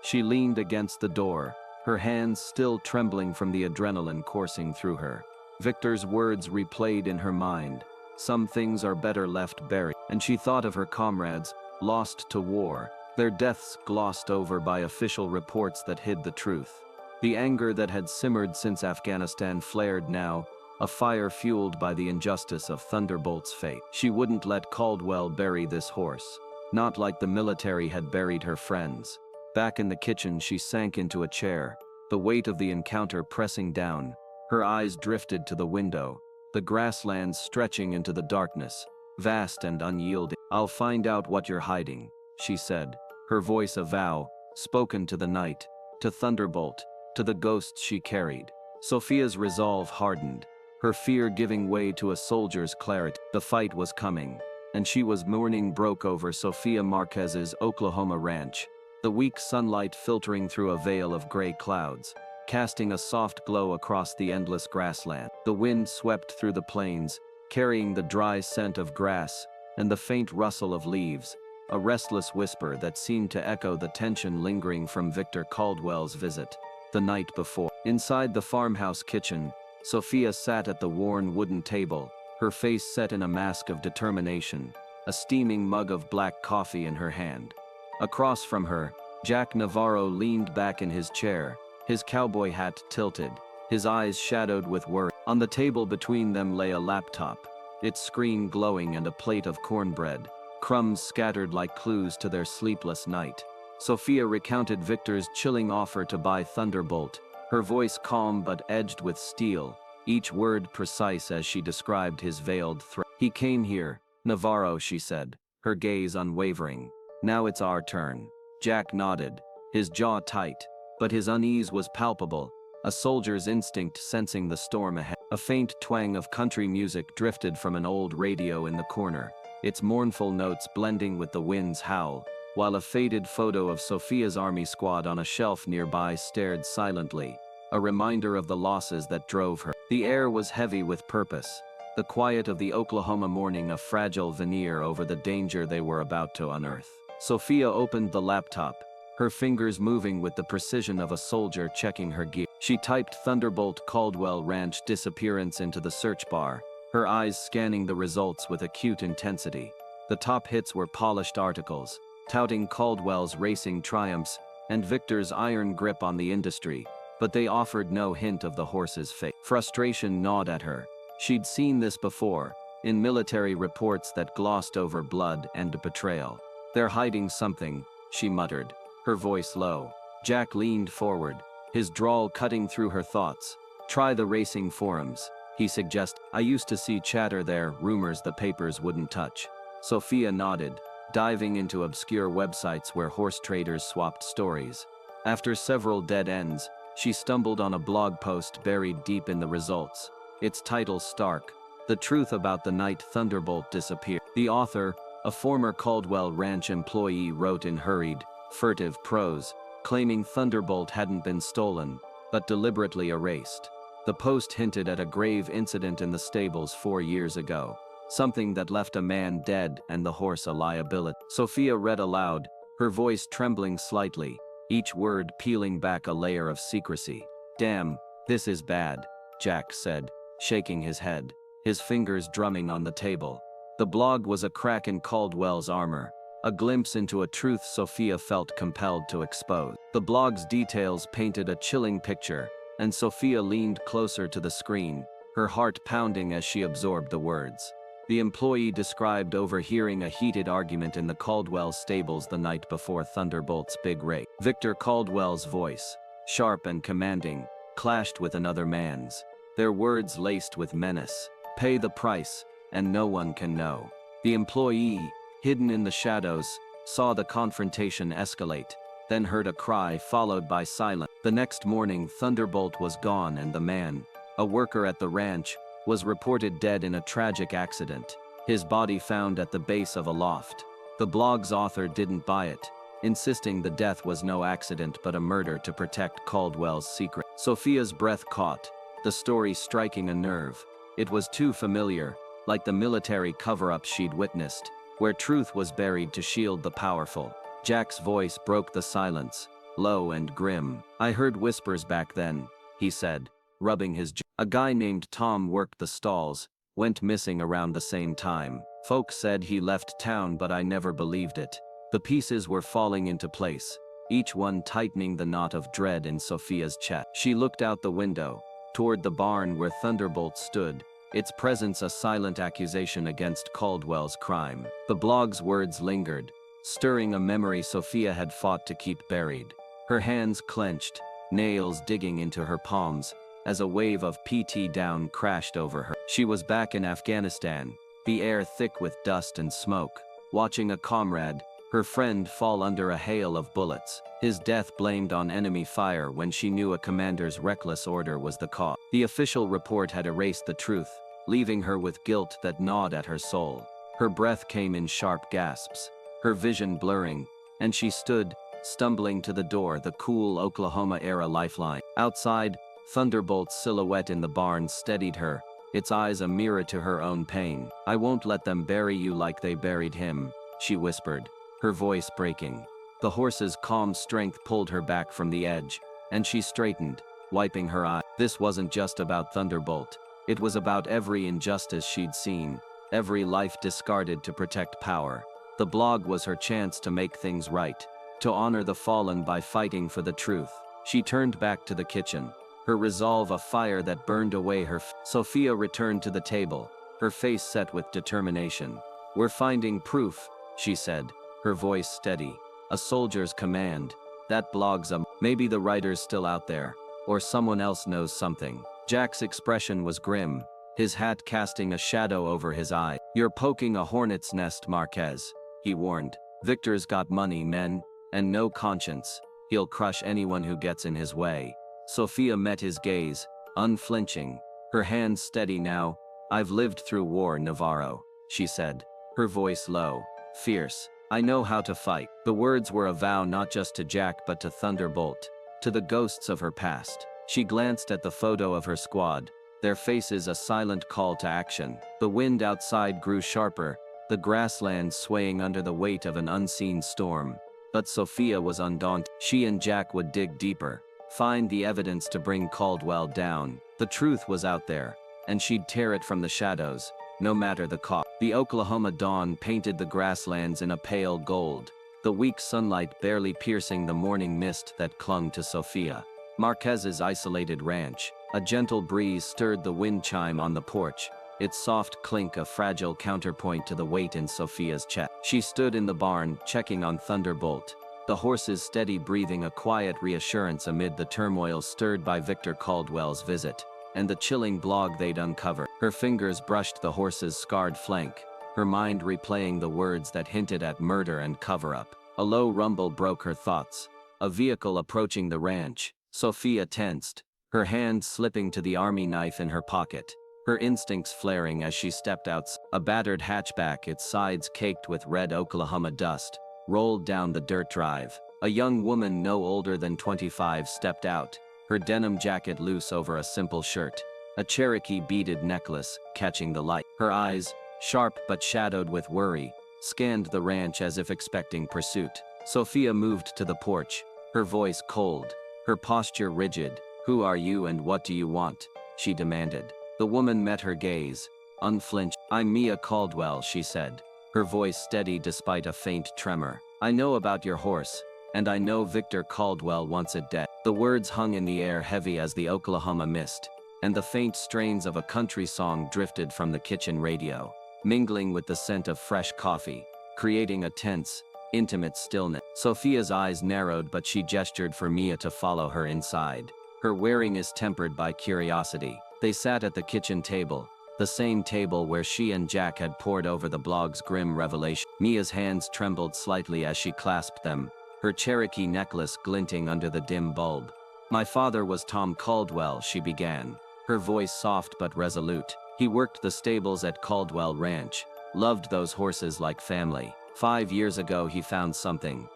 Speaker 1: She leaned against the door, her hands still trembling from the adrenaline coursing through her. Victor's words replayed in her mind, "Some things are better left buried," and she thought of her comrades, lost to war, their deaths glossed over by official reports that hid the truth. The anger that had simmered since Afghanistan flared now, a fire fueled by the injustice of Thunderbolt's fate. She wouldn't let Caldwell bury this horse, not like the military had buried her friends. Back in the kitchen, she sank into a chair, the weight of the encounter pressing down, Her eyes drifted to the window, the grasslands stretching into the darkness, vast and unyielding. "I'll find out what you're hiding," she said, her voice a vow, spoken to the night, to Thunderbolt, to the ghosts she carried. Sophia's resolve hardened, her fear giving way to a soldier's clarity. The fight was coming, and she was mourning broke over Sofia Marquez's Oklahoma ranch, the weak sunlight filtering through a veil of gray clouds, casting a soft glow across the endless grassland. The wind swept through the plains, carrying the dry scent of grass and the faint rustle of leaves, a restless whisper that seemed to echo the tension lingering from Victor Caldwell's visit the night before. Inside the farmhouse kitchen, Sophia sat at the worn wooden table, her face set in a mask of determination, a steaming mug of black coffee in her hand. Across from her, Jack Navarro leaned back in his chair, his cowboy hat tilted, his eyes shadowed with worry. On the table between them lay a laptop, its screen glowing, and a plate of cornbread, crumbs scattered like clues to their sleepless night. Sophia recounted Victor's chilling offer to buy Thunderbolt, her voice calm but edged with steel, each word precise as she described his veiled threat. "He came here, Navarro," she said, her gaze unwavering. "Now it's our turn." Jack nodded, his jaw tight, but his unease was palpable, a soldier's instinct sensing the storm ahead. A faint twang of country music drifted from an old radio in the corner, its mournful notes blending with the wind's howl, while a faded photo of Sophia's army squad on a shelf nearby stared silently, a reminder of the losses that drove her. The air was heavy with purpose, the quiet of the Oklahoma morning a fragile veneer over the danger they were about to unearth. Sophia opened the laptop, her fingers moving with the precision of a soldier checking her gear. She typed Thunderbolt Caldwell Ranch disappearance into the search bar, her eyes scanning the results with acute intensity. The top hits were polished articles, touting Caldwell's racing triumphs and Victor's iron grip on the industry, but they offered no hint of the horse's fate. Frustration gnawed at her. She'd seen this before, in military reports that glossed over blood and betrayal. "They're hiding something," she muttered, her voice low. Jack leaned forward, his drawl cutting through her thoughts. "Try the racing forums," he suggested. "I used to see chatter there, rumors the papers wouldn't touch." Sophia nodded, diving into obscure websites where horse traders swapped stories. After several dead ends, she stumbled on a blog post buried deep in the results, its title stark: "The Truth About the Night Thunderbolt Disappeared." The author, a former Caldwell Ranch employee, wrote in hurried, furtive prose, claiming Thunderbolt hadn't been stolen, but deliberately erased. The post hinted at a grave incident in the stables 4 years ago, something that left a man dead and the horse a liability. Sophia read aloud, her voice trembling slightly, each word peeling back a layer of secrecy. "Damn, this is bad," Jack said, shaking his head, his fingers drumming on the table. The blog was a crack in Caldwell's armor, a glimpse into a truth Sophia felt compelled to expose. The blog's details painted a chilling picture, and Sophia leaned closer to the screen, her heart pounding as she absorbed the words. The employee described overhearing a heated argument in the Caldwell stables the night before Thunderbolt's big race. Victor Caldwell's voice, sharp and commanding, clashed with another man's, their words laced with menace. "Pay the price, and no one can know." The employee, hidden in the shadows, saw the confrontation escalate, then heard a cry followed by silence. The next morning, Thunderbolt was gone, and the man, a worker at the ranch, was reported dead in a tragic accident, his body found at the base of a loft. The blog's author didn't buy it, insisting the death was no accident but a murder to protect Caldwell's secret. Sophia's breath caught, the story striking a nerve. It was too familiar, like the military cover-up she'd witnessed, where truth was buried to shield the powerful. Jack's voice broke the silence, low and grim. "I heard whispers back then," he said, rubbing his jaw. "A guy named Tom worked the stalls, went missing around the same time. Folks said he left town, but I never believed it." The pieces were falling into place, each one tightening the knot of dread in Sophia's chest. She looked out the window, toward the barn where Thunderbolt stood, its presence a silent accusation against Caldwell's crime. The blog's words lingered, stirring a memory Sophia had fought to keep buried. Her hands clenched, nails digging into her palms, as a wave of PT down crashed over her. She was back in Afghanistan, the air thick with dust and smoke, watching a comrade, her friend, fall under a hail of bullets, his death blamed on enemy fire when she knew a commander's reckless order was the cause. The official report had erased the truth, leaving her with guilt that gnawed at her soul. Her breath came in sharp gasps, her vision blurring, and she stood, stumbling to the door, the cool Oklahoma-era lifeline. Outside, Thunderbolt's silhouette in the barn steadied her, its eyes a mirror to her own pain. "I won't let them bury you like they buried him," she whispered, her voice breaking. The horse's calm strength pulled her back from the edge, and she straightened, wiping her eye. This wasn't just about Thunderbolt. It was about every injustice she'd seen, every life discarded to protect power. The blog was her chance to make things right, to honor the fallen by fighting for the truth. She turned back to the kitchen, her resolve a fire that burned away her. Sophia returned to the table, her face set with determination. "We're finding proof," she said, her voice steady. "A soldier's command. That blog's maybe the writer's still out there, or someone else knows something." Jack's expression was grim, his hat casting a shadow over his eye. "You're poking a hornet's nest, Marquez," he warned. "Victor's got money, men, and no conscience. He'll crush anyone who gets in his way." Sophia met his gaze, unflinching, her hands steady now. "I've lived through war, Navarro," she said, her voice low, fierce. "I know how to fight." The words were a vow not just to Jack but to Thunderbolt, to the ghosts of her past. She glanced at the photo of her squad, their faces a silent call to action. The wind outside grew sharper, the grassland swaying under the weight of an unseen storm. But Sophia was undaunted. She and Jack would dig deeper, find the evidence to bring Caldwell down. The truth was out there, and she'd tear it from the shadows, no matter the cost. The Oklahoma dawn painted the grasslands in a pale gold, the weak sunlight barely piercing the morning mist that clung to Sophia. Marquez's isolated ranch. A gentle breeze stirred the wind chime on the porch, its soft clink a fragile counterpoint to the weight in Sophia's chest. She stood in the barn, checking on Thunderbolt, the horse's steady breathing a quiet reassurance amid the turmoil stirred by Victor Caldwell's visit, and the chilling blog they'd uncovered. Her fingers brushed the horse's scarred flank, her mind replaying the words that hinted at murder and cover-up. A low rumble broke her thoughts, a vehicle approaching the ranch. Sophia tensed, her hand slipping to the army knife in her pocket, her instincts flaring as she stepped out. A battered hatchback, its sides caked with red Oklahoma dust, rolled down the dirt drive. A young woman no older than 25 stepped out, her denim jacket loose over a simple shirt, a Cherokee beaded necklace catching the light. Her eyes, sharp but shadowed with worry, scanned the ranch as if expecting pursuit. Sophia moved to the porch, her voice cold, her posture rigid. "Who are you and what do you want?" she demanded. The woman met her gaze, unflinched. "I'm Mia Caldwell," she said, her voice steady despite a faint tremor. "I know about your horse, and I know Victor Caldwell wants it dead." The words hung in the air heavy as the Oklahoma mist, and the faint strains of a country song drifted from the kitchen radio, mingling with the scent of fresh coffee, creating a tense, intimate stillness. Sophia's eyes narrowed, but she gestured for Mia to follow her inside. Her wariness tempered by curiosity. They sat at the kitchen table, the same table where she and Jack had pored over the blog's grim revelation. Mia's hands trembled slightly as she clasped them, her Cherokee necklace glinting under the dim bulb. "My father was Tom Caldwell," she began, her voice soft but resolute. "He worked the stables at Caldwell Ranch, loved those horses like family. 5 years ago he found something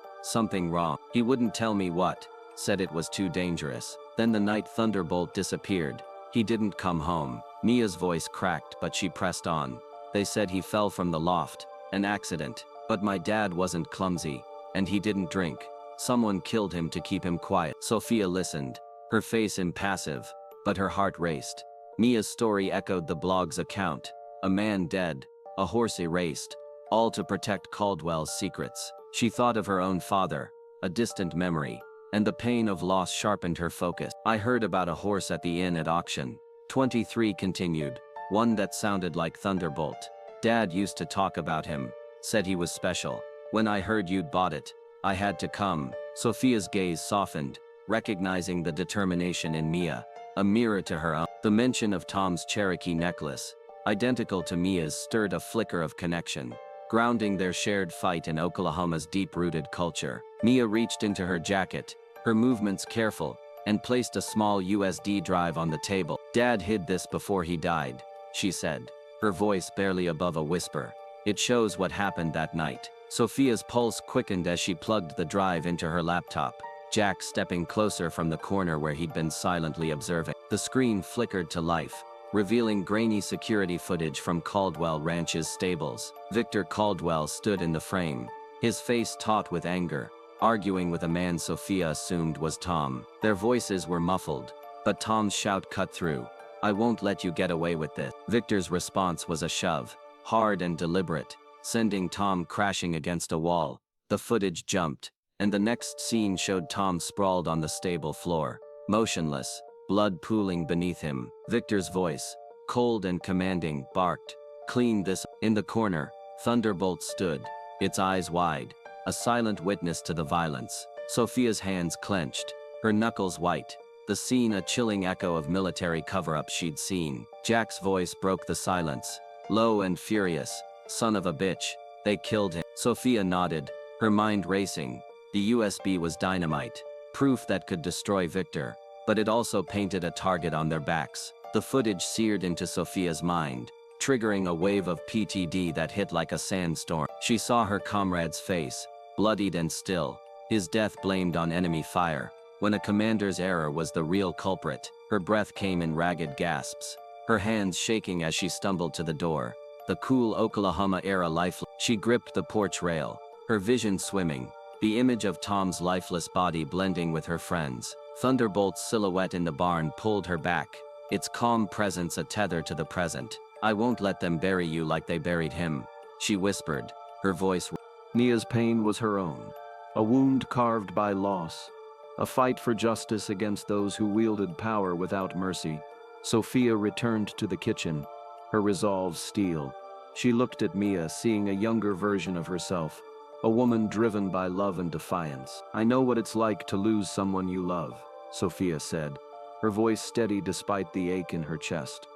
Speaker 1: wrong. He wouldn't tell me what, said it was too dangerous. Then the night Thunderbolt disappeared. He didn't come home." Mia's voice cracked, but she pressed on. "They said he fell from the loft, an accident. But my dad wasn't clumsy, and he didn't drink. Someone killed him to keep him quiet." Sophia listened, her face impassive, but her heart raced. Mia's story echoed the blog's account. A man dead, a horse erased, all to protect Caldwell's secrets. She thought of her own father, a distant memory, and the pain of loss sharpened her focus. "I heard about a horse at the inn at auction," 23 continued, "one that sounded like Thunderbolt. Dad used to talk about him, said he was special. When I heard you'd bought it, I had to come." Sophia's gaze softened, recognizing the determination in Mia. a mirror to her own. The mention of Tom's Cherokee necklace, identical to Mia's, stirred a flicker of connection, grounding their shared fight in Oklahoma's deep-rooted culture. Mia reached into her jacket, her movements careful, and placed a small USB drive on the table. "Dad hid this before he died," she said, her voice barely above a whisper. "It shows what happened that night." Sophia's pulse quickened as she plugged the drive into her laptop, Jack stepping closer from the corner where he'd been silently observing. The screen flickered to life, revealing grainy security footage from Caldwell Ranch's stables. Victor Caldwell stood in the frame, his face taut with anger, arguing with a man Sophia assumed was Tom. Their voices were muffled, but Tom's shout cut through. "I won't let you get away with this." Victor's response was a shove, hard and deliberate, sending Tom crashing against a wall. The footage jumped, and the next scene showed Tom sprawled on the stable floor, motionless, blood pooling beneath him. Victor's voice, cold and commanding, barked, "Clean this." In the corner, Thunderbolt stood, its eyes wide, a silent witness to the violence. Sophia's hands clenched, her knuckles white, the scene a chilling echo of military cover-up she'd seen. Jack's voice broke the silence, low and furious. "Son of a bitch, they killed him." Sophia nodded, her mind racing. The USB was dynamite, proof that could destroy Victor, but it also painted a target on their backs. The footage seared into Sophia's mind, triggering a wave of PTSD that hit like a sandstorm. She saw her comrade's face, bloodied and still, his death blamed on enemy fire, when a commander's error was the real culprit. Her breath came in ragged gasps, her hands shaking as she stumbled to the door. The cool Oklahoma-era life. She gripped the porch rail, her vision swimming, the image of Tom's lifeless body blending with her friend's. Thunderbolt's silhouette in the barn pulled her back, its calm presence a tether to the present. "I won't let them bury you like they buried him," she whispered, her voice. Mia's pain was her own, a wound carved by loss, a fight for justice against those who wielded power without mercy. Sophia returned to the kitchen, her resolve steel. She looked at Mia, seeing a younger version of herself, a woman driven by love and defiance. "I know what it's like to lose someone you love," Sophia said, her voice steady despite the ache in her chest.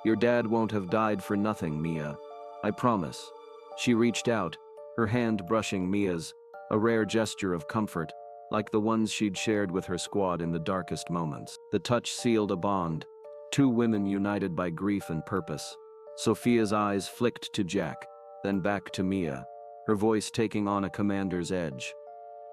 Speaker 1: "Your dad won't have died for nothing, Mia. I promise." She reached out, her hand brushing Mia's, a rare gesture of comfort, like the ones she'd shared with her squad in the darkest moments. The touch sealed a bond, two women united by grief and purpose. Sophia's eyes flicked to Jack, then back to Mia, her voice taking on a commander's edge.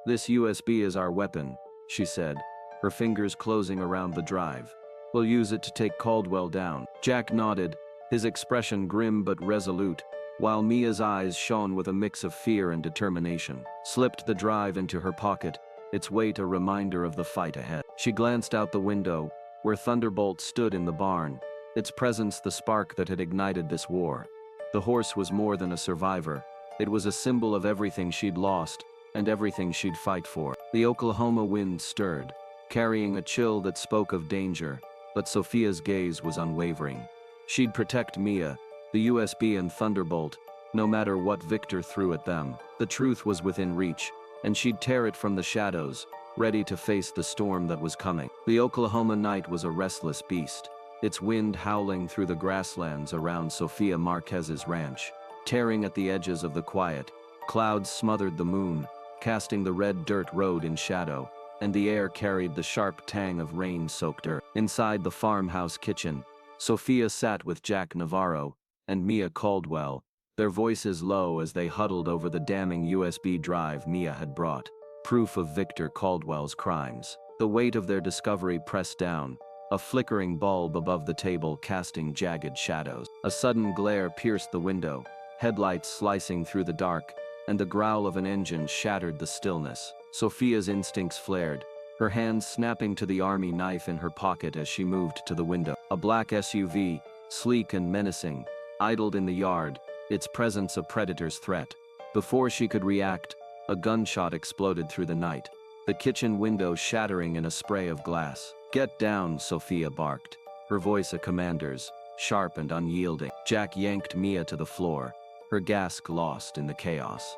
Speaker 1: "This USB is our weapon," she said, her fingers closing around the drive. "We'll use it to take Caldwell down." Jack nodded, his expression grim but resolute, while Mia's eyes shone with a mix of fear and determination. Slipped the drive into her pocket, its weight a reminder of the fight ahead. She glanced out the window, where Thunderbolt stood in the barn, its presence the spark that had ignited this war. The horse was more than a survivor. It was a symbol of everything she'd lost, and everything she'd fight for. The Oklahoma wind stirred, carrying a chill that spoke of danger, but Sophia's gaze was unwavering. She'd protect Mia, the USB and Thunderbolt, no matter what Victor threw at them. The truth was within reach, and she'd tear it from the shadows, ready to face the storm that was coming. The Oklahoma night was a restless beast, its wind howling through the grasslands around Sophia Marquez's ranch. Tearing at the edges of the quiet, clouds smothered the moon, casting the red dirt road in shadow, and the air carried the sharp tang of rain-soaked earth. Inside the farmhouse kitchen, Sophia sat with Jack Navarro and Mia Caldwell, their voices low as they huddled over the damning USB drive Mia had brought, proof of Victor Caldwell's crimes. The weight of their discovery pressed down, a flickering bulb above the table casting jagged shadows. A sudden glare pierced the window, headlights slicing through the dark, and the growl of an engine shattered the stillness. Sophia's instincts flared, her hands snapping to the army knife in her pocket as she moved to the window. A black SUV, sleek and menacing, idled in the yard, its presence a predator's threat. Before she could react, a gunshot exploded through the night, the kitchen window shattering in a spray of glass. "Get down," Sophia barked, her voice a commander's, sharp and unyielding. Jack yanked Mia to the floor, her gasp lost in the chaos.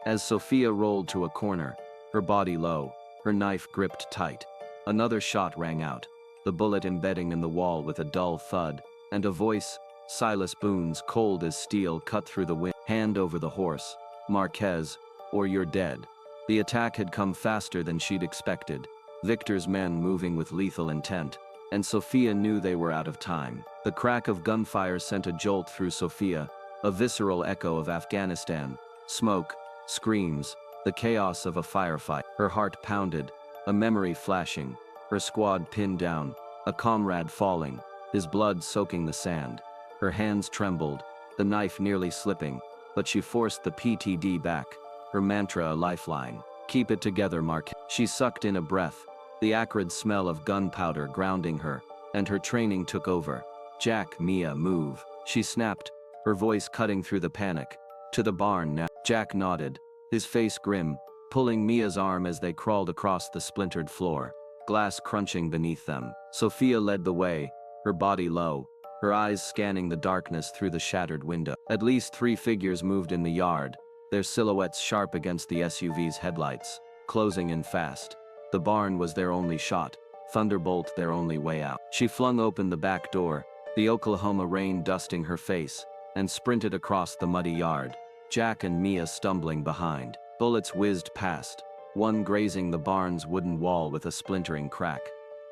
Speaker 1: As Sophia rolled to a corner, her body low, her knife gripped tight, another shot rang out, the bullet embedding in the wall with a dull thud, and a voice, Silas Boone's, cold as steel, cut through the wind. Hand over the horse, Marquez, or you're dead. The attack had come faster than she'd expected, Victor's men moving with lethal intent, and Sophia knew they were out of time. The crack of gunfire sent a jolt through Sophia, a visceral echo of Afghanistan, smoke, screams, the chaos of a firefight. Her heart pounded, a memory flashing, her squad pinned down, a comrade falling, his blood soaking the sand. Her hands trembled, the knife nearly slipping, but she forced the PTD back, her mantra a lifeline. Keep it together, Mark. She sucked in a breath, the acrid smell of gunpowder grounding her, and her training took over. Jack, Mia, move, she snapped, her voice cutting through the panic. To the barn now. Jack nodded, his face grim, pulling Mia's arm as they crawled across the splintered floor, glass crunching beneath them. Sophia led the way, her body low, her eyes scanning the darkness through the shattered window. At least 3 figures moved in the yard, their silhouettes sharp against the SUV's headlights, closing in fast. The barn was their only shot, Thunderbolt their only way out. She flung open the back door, the Oklahoma rain dusting her face, and sprinted across the muddy yard, Jack and Mia stumbling behind. Bullets whizzed past, one grazing the barn's wooden wall with a splintering crack.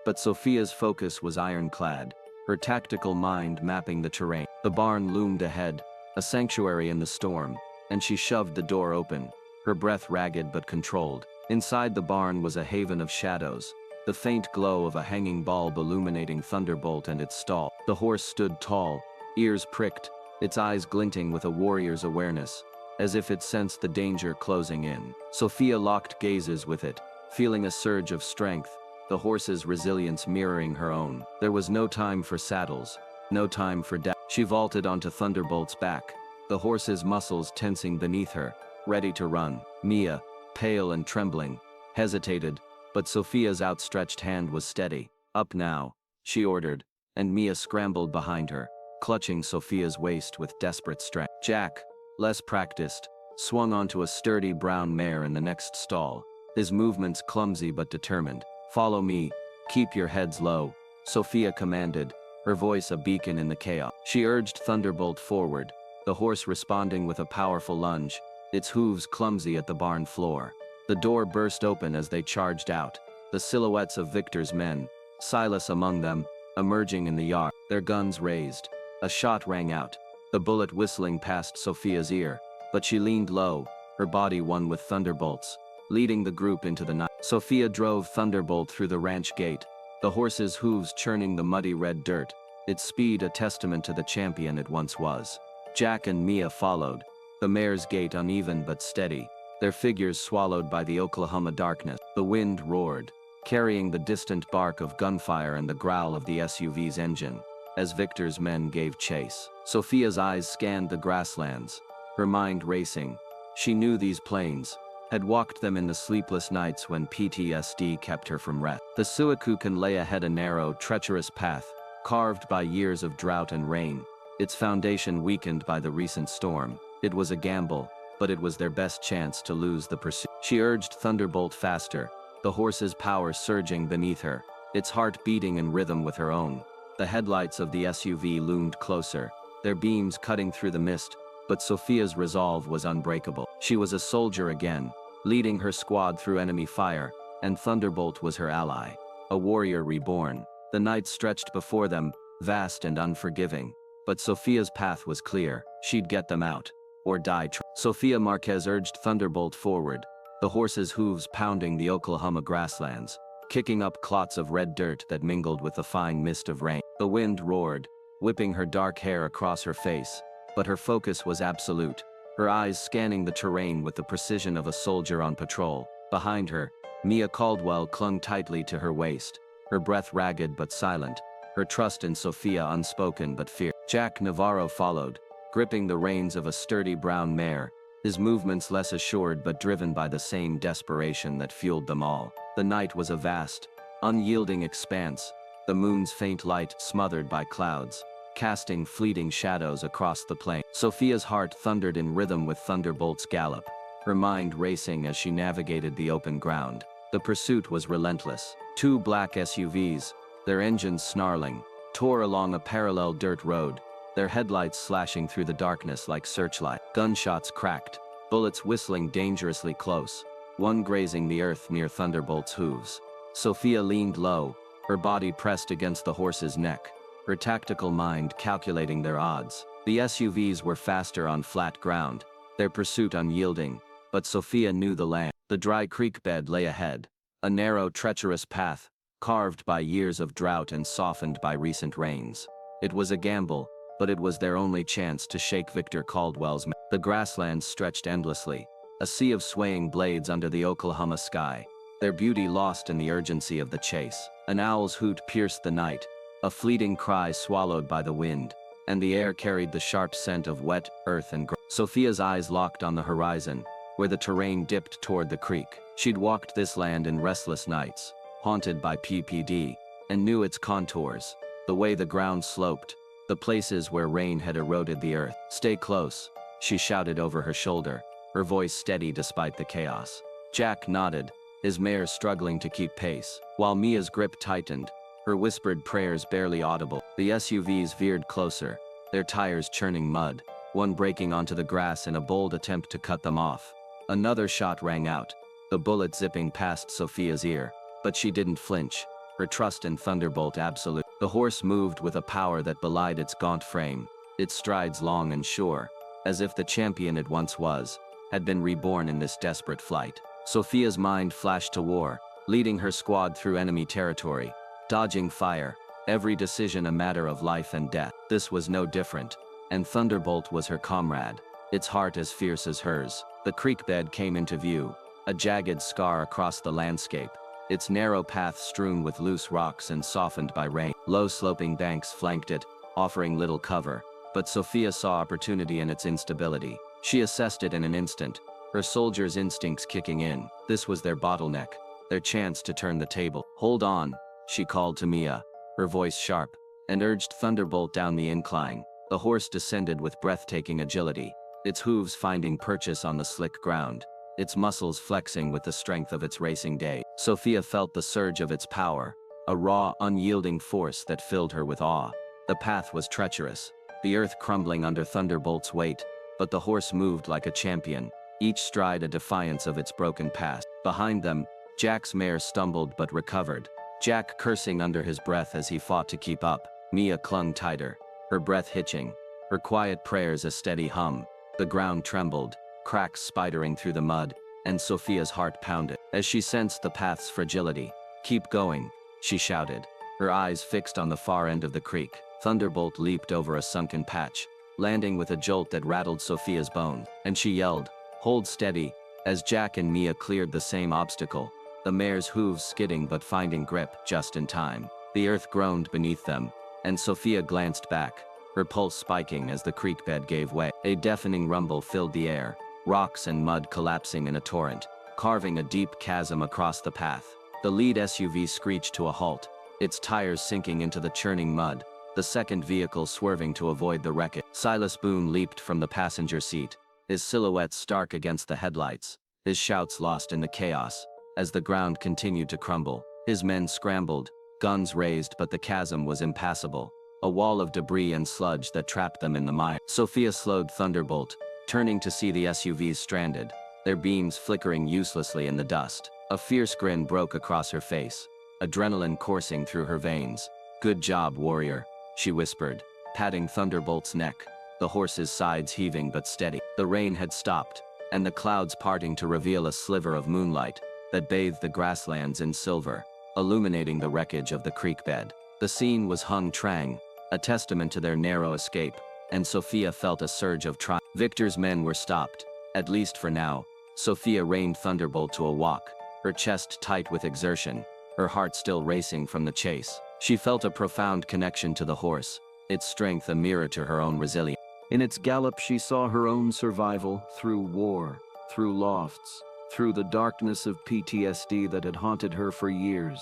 Speaker 1: But Sophia's focus was ironclad, her tactical mind mapping the terrain. The barn loomed ahead, a sanctuary in the storm, and she shoved the door open, her breath ragged but controlled. Inside the barn was a haven of shadows, the faint glow of a hanging bulb illuminating Thunderbolt and its stall. The horse stood tall, ears pricked, its eyes glinting with a warrior's awareness, as if it sensed the danger closing in. Sophia locked gazes with it, feeling a surge of strength, the horse's resilience mirroring her own. There was no time for saddles, no time for doubt. She vaulted onto Thunderbolt's back, the horse's muscles tensing beneath her, ready to run. Mia, pale and trembling, hesitated, but Sophia's outstretched hand was steady. Up now, she ordered, and Mia scrambled behind her, clutching Sophia's waist with desperate strength. Jack, less practiced, swung onto a sturdy brown mare in the next stall, his movements clumsy but determined. Follow me, keep your heads low, Sophia commanded, her voice a beacon in the chaos. She urged Thunderbolt forward, the horse responding with a powerful lunge, its hooves clumsy at the barn floor. The door burst open as they charged out, the silhouettes of Victor's men, Silas among them, emerging in the yard, their guns raised. A shot rang out, the bullet whistling past Sophia's ear, but she leaned low, her body one with Thunderbolt's, leading the group into the night. Sophia drove Thunderbolt through the ranch gate, the horse's hooves churning the muddy red dirt, its speed a testament to the champion it once was. Jack and Mia followed, the mare's gait uneven but steady, their figures swallowed by the Oklahoma darkness. The wind roared, carrying the distant bark of gunfire and the growl of the SUV's engine, as Victor's men gave chase. Sophia's eyes scanned the grasslands, her mind racing. She knew these plains, had walked them in the sleepless nights when PTSD kept her from rest. The Suakukan lay ahead, a narrow, treacherous path, carved by years of drought and rain, its foundation weakened by the recent storm. It was a gamble, but it was their best chance to lose the pursuit. She urged Thunderbolt faster, the horse's power surging beneath her, its heart beating in rhythm with her own. The headlights of the SUV loomed closer, their beams cutting through the mist, but Sophia's resolve was unbreakable. She was a soldier again, leading her squad through enemy fire, and Thunderbolt was her ally, a warrior reborn. The night stretched before them, vast and unforgiving, but Sophia's path was clear. She'd get them out, or die. Sophia Marquez urged Thunderbolt forward, the horse's hooves pounding the Oklahoma grasslands, kicking up clots of red dirt that mingled with the fine mist of rain. The wind roared, whipping her dark hair across her face, but her focus was absolute, her eyes scanning the terrain with the precision of a soldier on patrol. Behind her, Mia Caldwell clung tightly to her waist, her breath ragged but silent, her trust in Sophia unspoken but fierce. Jack Navarro followed, gripping the reins of a sturdy brown mare, his movements less assured but driven by the same desperation that fueled them all. The night was a vast, unyielding expanse, the moon's faint light smothered by clouds, casting fleeting shadows across the plain. Sophia's heart thundered in rhythm with Thunderbolt's gallop, her mind racing as she navigated the open ground. The pursuit was relentless. 2 black SUVs, their engines snarling, tore along a parallel dirt road, their headlights slashing through the darkness like searchlight. Gunshots cracked, bullets whistling dangerously close, one grazing the earth near Thunderbolt's hooves. Sophia leaned low, her body pressed against the horse's neck, her tactical mind calculating their odds. The SUVs were faster on flat ground, their pursuit unyielding, but Sophia knew the land. The dry creek bed lay ahead, a narrow, treacherous path, carved by years of drought and softened by recent rains. It was a gamble, but it was their only chance to shake Victor Caldwell's. The grasslands stretched endlessly, a sea of swaying blades under the Oklahoma sky, their beauty lost in the urgency of the chase. An owl's hoot pierced the night, a fleeting cry swallowed by the wind, and the air carried the sharp scent of wet earth and grass. Sophia's eyes locked on the horizon, where the terrain dipped toward the creek. She'd walked this land in restless nights, haunted by PPD, and knew its contours, the way the ground sloped, the places where rain had eroded the earth. "Stay close," she shouted over her shoulder, her voice steady despite the chaos. Jack nodded, his mare struggling to keep pace, while Mia's grip tightened, her whispered prayers barely audible. The SUVs veered closer, their tires churning mud, one breaking onto the grass in a bold attempt to cut them off. Another shot rang out, the bullet zipping past Sophia's ear, but she didn't flinch, her trust in Thunderbolt absolute. The horse moved with a power that belied its gaunt frame, its strides long and sure, as if the champion it once was had been reborn in this desperate flight. Sophia's mind flashed to war, leading her squad through enemy territory, dodging fire, every decision a matter of life and death. This was no different, and Thunderbolt was her comrade, its heart as fierce as hers. The creek bed came into view, a jagged scar across the landscape, its narrow path strewn with loose rocks and softened by rain. Low sloping banks flanked it, offering little cover, but Sophia saw opportunity in its instability. She assessed it in an instant, her soldier's instincts kicking in. This was their bottleneck, their chance to turn the table. "Hold on," she called to Mia, her voice sharp, and urged Thunderbolt down the incline. The horse descended with breathtaking agility, its hooves finding purchase on the slick ground, its muscles flexing with the strength of its racing day. Sophia felt the surge of its power, a raw, unyielding force that filled her with awe. The path was treacherous, the earth crumbling under Thunderbolt's weight, but the horse moved like a champion, each stride a defiance of its broken past. Behind them, Jack's mare stumbled but recovered, Jack cursing under his breath as he fought to keep up. Mia clung tighter, her breath hitching, her quiet prayers a steady hum. The ground trembled, cracks spidering through the mud, and Sophia's heart pounded as she sensed the path's fragility. "Keep going," she shouted, her eyes fixed on the far end of the creek. Thunderbolt leaped over a sunken patch, landing with a jolt that rattled Sophia's bones, and she yelled, "Hold steady," as Jack and Mia cleared the same obstacle, the mare's hooves skidding but finding grip just in time. The earth groaned beneath them, and Sophia glanced back, her pulse spiking as the creek bed gave way. A deafening rumble filled the air, rocks and mud collapsing in a torrent, carving a deep chasm across the path. The lead SUV screeched to a halt, its tires sinking into the churning mud, the second vehicle swerving to avoid the wreckage. Silas Boone leaped from the passenger seat, his silhouette stark against the headlights, his shouts lost in the chaos. As the ground continued to crumble, his men scrambled, guns raised, but the chasm was impassable, a wall of debris and sludge that trapped them in the mire. Sophia slowed Thunderbolt, turning to see the SUVs stranded, their beams flickering uselessly in the dust. A fierce grin broke across her face, adrenaline coursing through her veins. "Good job, warrior," she whispered, patting Thunderbolt's neck, the horse's sides heaving but steady. The rain had stopped, and the clouds parting to reveal a sliver of moonlight that bathed the grasslands in silver, illuminating the wreckage of the creek bed. The scene was hung trang, a testament to their narrow escape, and Sophia felt a surge of triumph. Victor's men were stopped, at least for now. Sophia reined Thunderbolt to a walk, her chest tight with exertion, her heart still racing from the chase. She felt a profound connection to the horse, its strength a mirror to her own resilience. In its gallop she saw her own survival through war, through lofts, through the darkness of PTSD that had haunted her for years.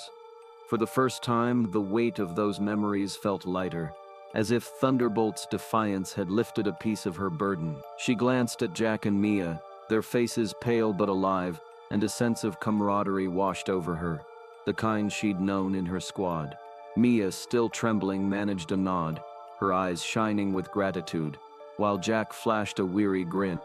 Speaker 1: For the first time, the weight of those memories felt lighter, as if Thunderbolt's defiance had lifted a piece of her burden. She glanced at Jack and Mia, their faces pale but alive, and a sense of camaraderie washed over her, the kind she'd known in her squad. Mia, still trembling, managed a nod, her eyes shining with gratitude, while Jack flashed a weary grin.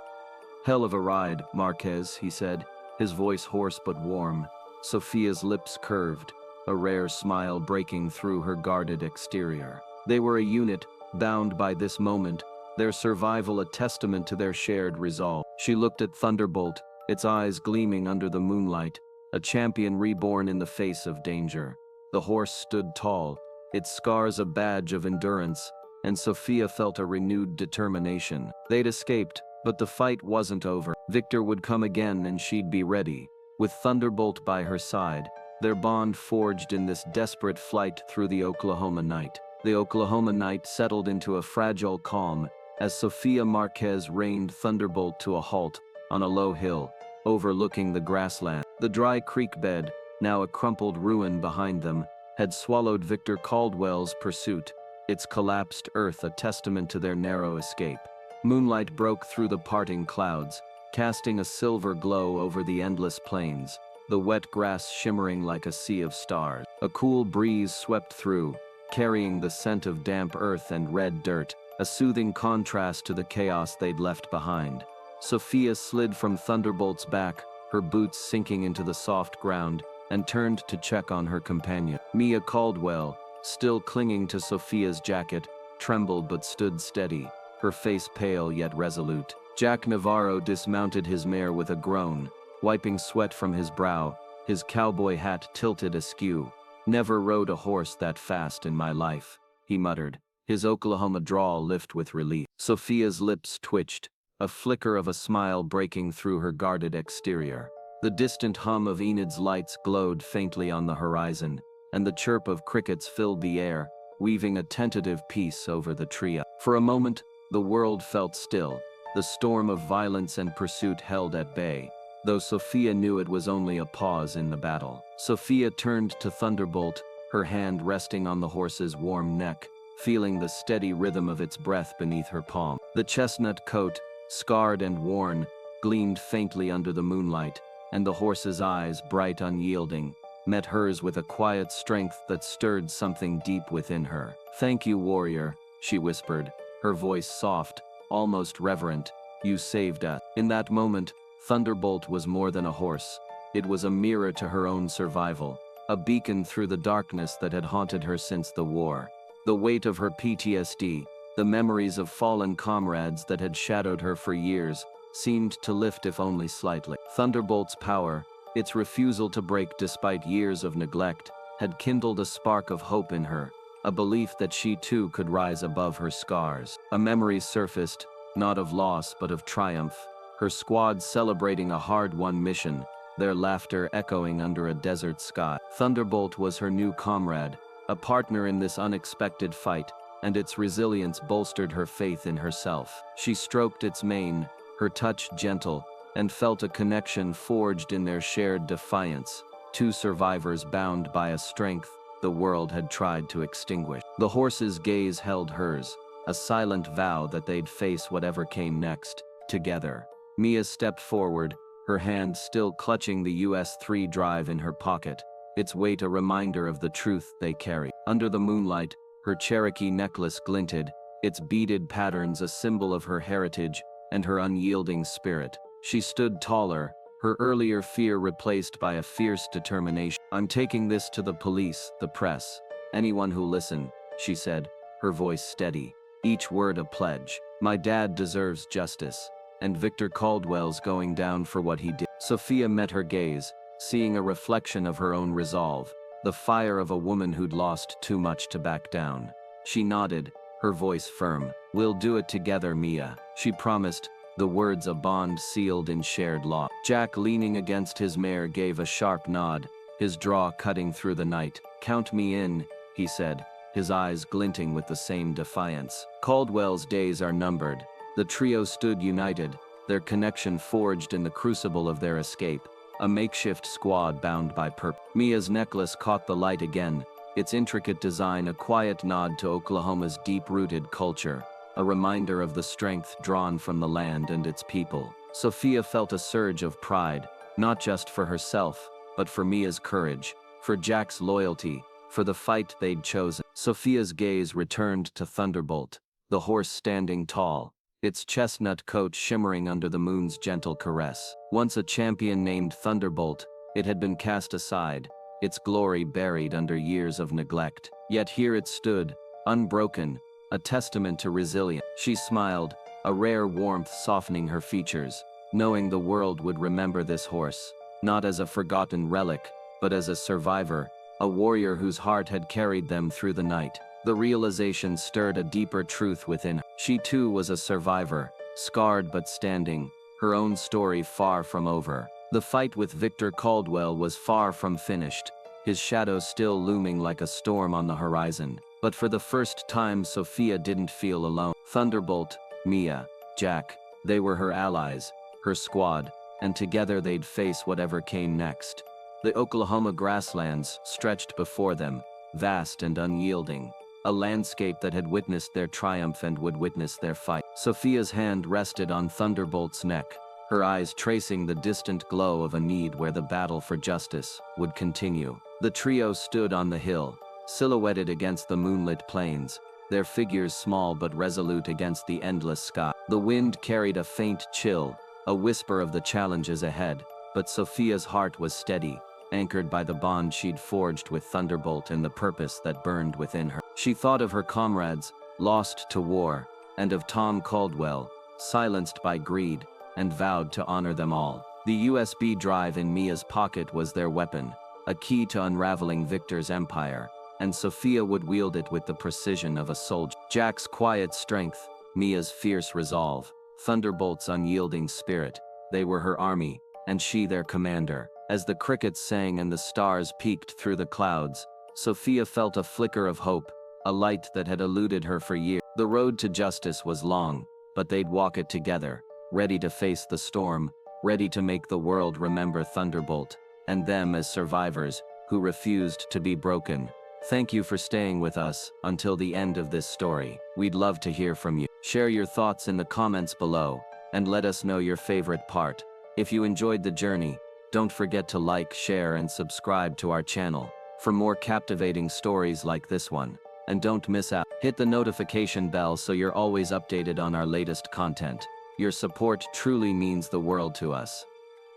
Speaker 1: "Hell of a ride, Marquez," he said, his voice hoarse but warm. Sophia's lips curved, a rare smile breaking through her guarded exterior. They were a unit, bound by this moment, their survival a testament to their shared resolve. She looked at Thunderbolt, its eyes gleaming under the moonlight, a champion reborn in the face of danger. The horse stood tall, its scars a badge of endurance, and Sophia felt a renewed determination. They'd escaped, but the fight wasn't over. Victor would come again and she'd be ready. With Thunderbolt by her side, their bond forged in this desperate flight through the Oklahoma night. The Oklahoma night settled into a fragile calm as Sophia Marquez reined Thunderbolt to a halt on a low hill, overlooking the grassland. The dry creek bed, now a crumpled ruin behind them, had swallowed Victor Caldwell's pursuit, its collapsed earth a testament to their narrow escape. Moonlight broke through the parting clouds, casting a silver glow over the endless plains, the wet grass shimmering like a sea of stars. A cool breeze swept through, carrying the scent of damp earth and red dirt, a soothing contrast to the chaos they'd left behind. Sophia slid from Thunderbolt's back, her boots sinking into the soft ground, and turned to check on her companion. Mia Caldwell, still clinging to Sophia's jacket, trembled but stood steady, her face pale yet resolute. Jack Navarro dismounted his mare with a groan, wiping sweat from his brow, his cowboy hat tilted askew. "Never rode a horse that fast in my life," he muttered, his Oklahoma drawl lift with relief. Sophia's lips twitched, a flicker of a smile breaking through her guarded exterior. The distant hum of Enid's lights glowed faintly on the horizon, and the chirp of crickets filled the air, weaving a tentative peace over the trio. For a moment, the world felt still, the storm of violence and pursuit held at bay, though Sophia knew it was only a pause in the battle. Sophia turned to Thunderbolt, her hand resting on the horse's warm neck, feeling the steady rhythm of its breath beneath her palm. The chestnut coat, scarred and worn, gleamed faintly under the moonlight, and the horse's eyes, bright unyielding, met hers with a quiet strength that stirred something deep within her. "Thank you, warrior," she whispered, her voice soft, almost reverent. "You saved us." In that moment, Thunderbolt was more than a horse. It was a mirror to her own survival, a beacon through the darkness that had haunted her since the war. The weight of her PTSD, the memories of fallen comrades that had shadowed her for years, seemed to lift if only slightly. Thunderbolt's power, its refusal to break despite years of neglect, had kindled a spark of hope in her, a belief that she too could rise above her scars. A memory surfaced, not of loss but of triumph, her squad celebrating a hard-won mission, their laughter echoing under a desert sky. Thunderbolt was her new comrade, a partner in this unexpected fight, and its resilience bolstered her faith in herself. She stroked its mane, her touch gentle, and felt a connection forged in their shared defiance, two survivors bound by a strength the world had tried to extinguish. The horse's gaze held hers, a silent vow that they'd face whatever came next, together. Mia stepped forward, her hand still clutching the US-3 drive in her pocket, its weight a reminder of the truth they carry. Under the moonlight, her Cherokee necklace glinted, its beaded patterns a symbol of her heritage and her unyielding spirit. She stood taller, her earlier fear replaced by a fierce determination. "I'm taking this to the police, the press, anyone who listen," she said, her voice steady, each word a pledge. "My dad deserves justice, and Victor Caldwell's going down for what he did." Sophia met her gaze, seeing a reflection of her own resolve, the fire of a woman who'd lost too much to back down. She nodded, her voice firm. "We'll do it together, Mia," she promised, the words a bond sealed in shared law. Jack, leaning against his mare, gave a sharp nod, his draw cutting through the night. "Count me in," he said, his eyes glinting with the same defiance. Caldwell's days are numbered. The trio stood united, their connection forged in the crucible of their escape, a makeshift squad bound by purpose. Mia's necklace caught the light again, its intricate design a quiet nod to Oklahoma's deep-rooted culture, a reminder of the strength drawn from the land and its people. Sophia felt a surge of pride, not just for herself, but for Mia's courage, for Jack's loyalty, for the fight they'd chosen. Sophia's gaze returned to Thunderbolt, the horse standing tall, its chestnut coat shimmering under the moon's gentle caress. Once a champion named Thunderbolt, it had been cast aside, its glory buried under years of neglect. Yet here it stood, unbroken, a testament to resilience. She smiled, a rare warmth softening her features, knowing the world would remember this horse, not as a forgotten relic, but as a survivor, a warrior whose heart had carried them through the night. The realization stirred a deeper truth within her. She too was a survivor, scarred but standing, her own story far from over. The fight with Victor Caldwell was far from finished, his shadow still looming like a storm on the horizon. But for the first time, Sophia didn't feel alone. Thunderbolt, Mia, Jack, they were her allies, her squad, and together they'd face whatever came next. The Oklahoma grasslands stretched before them, vast and unyielding, a landscape that had witnessed their triumph and would witness their fight. Sophia's hand rested on Thunderbolt's neck, her eyes tracing the distant glow of a need where the battle for justice would continue. The trio stood on the hill, silhouetted against the moonlit plains, their figures small but resolute against the endless sky. The wind carried a faint chill, a whisper of the challenges ahead, but Sophia's heart was steady, anchored by the bond she'd forged with Thunderbolt and the purpose that burned within her. She thought of her comrades, lost to war, and of Tom Caldwell, silenced by greed, and vowed to honor them all. The USB drive in Mia's pocket was their weapon, a key to unraveling Victor's empire, and Sophia would wield it with the precision of a soldier. Jack's quiet strength, Mia's fierce resolve, Thunderbolt's unyielding spirit, they were her army, and she their commander. As the crickets sang and the stars peeked through the clouds, Sophia felt a flicker of hope, a light that had eluded her for years. The road to justice was long, but they'd walk it together, ready to face the storm, ready to make the world remember Thunderbolt, and them as survivors who refused to be broken. Thank you for staying with us until the end of this story. We'd love to hear from you. Share your thoughts in the comments below, and let us know your favorite part. If you enjoyed the journey, don't forget to like, share, and subscribe to our channel for more captivating stories like this one. And don't miss out. Hit the notification bell so you're always updated on our latest content. Your support truly means the world to us.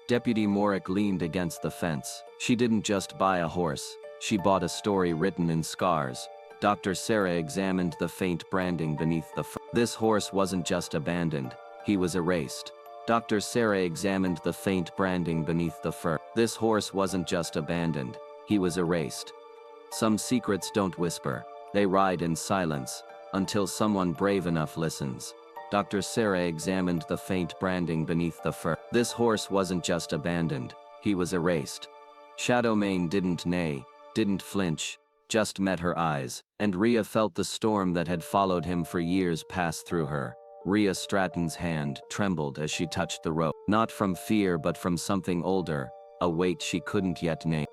Speaker 1: Deputy Morick leaned against the fence. She didn't just buy a horse, she bought a story written in scars. Dr. Sarah examined the faint branding beneath the fur. This horse wasn't just abandoned, he was erased. Dr. Sarah examined the faint branding beneath the fur. This horse wasn't just abandoned, he was erased. Some secrets don't whisper, they ride in silence, until someone brave enough listens. Dr. Sarah examined the faint branding beneath the fur. This horse wasn't just abandoned, he was erased. Shadowmane didn't neigh, didn't flinch, just met her eyes, and Rhea felt the storm that had followed him for years pass through her. Rhea Stratton's hand trembled as she touched the rope, not from fear but from something older, a weight she couldn't yet name.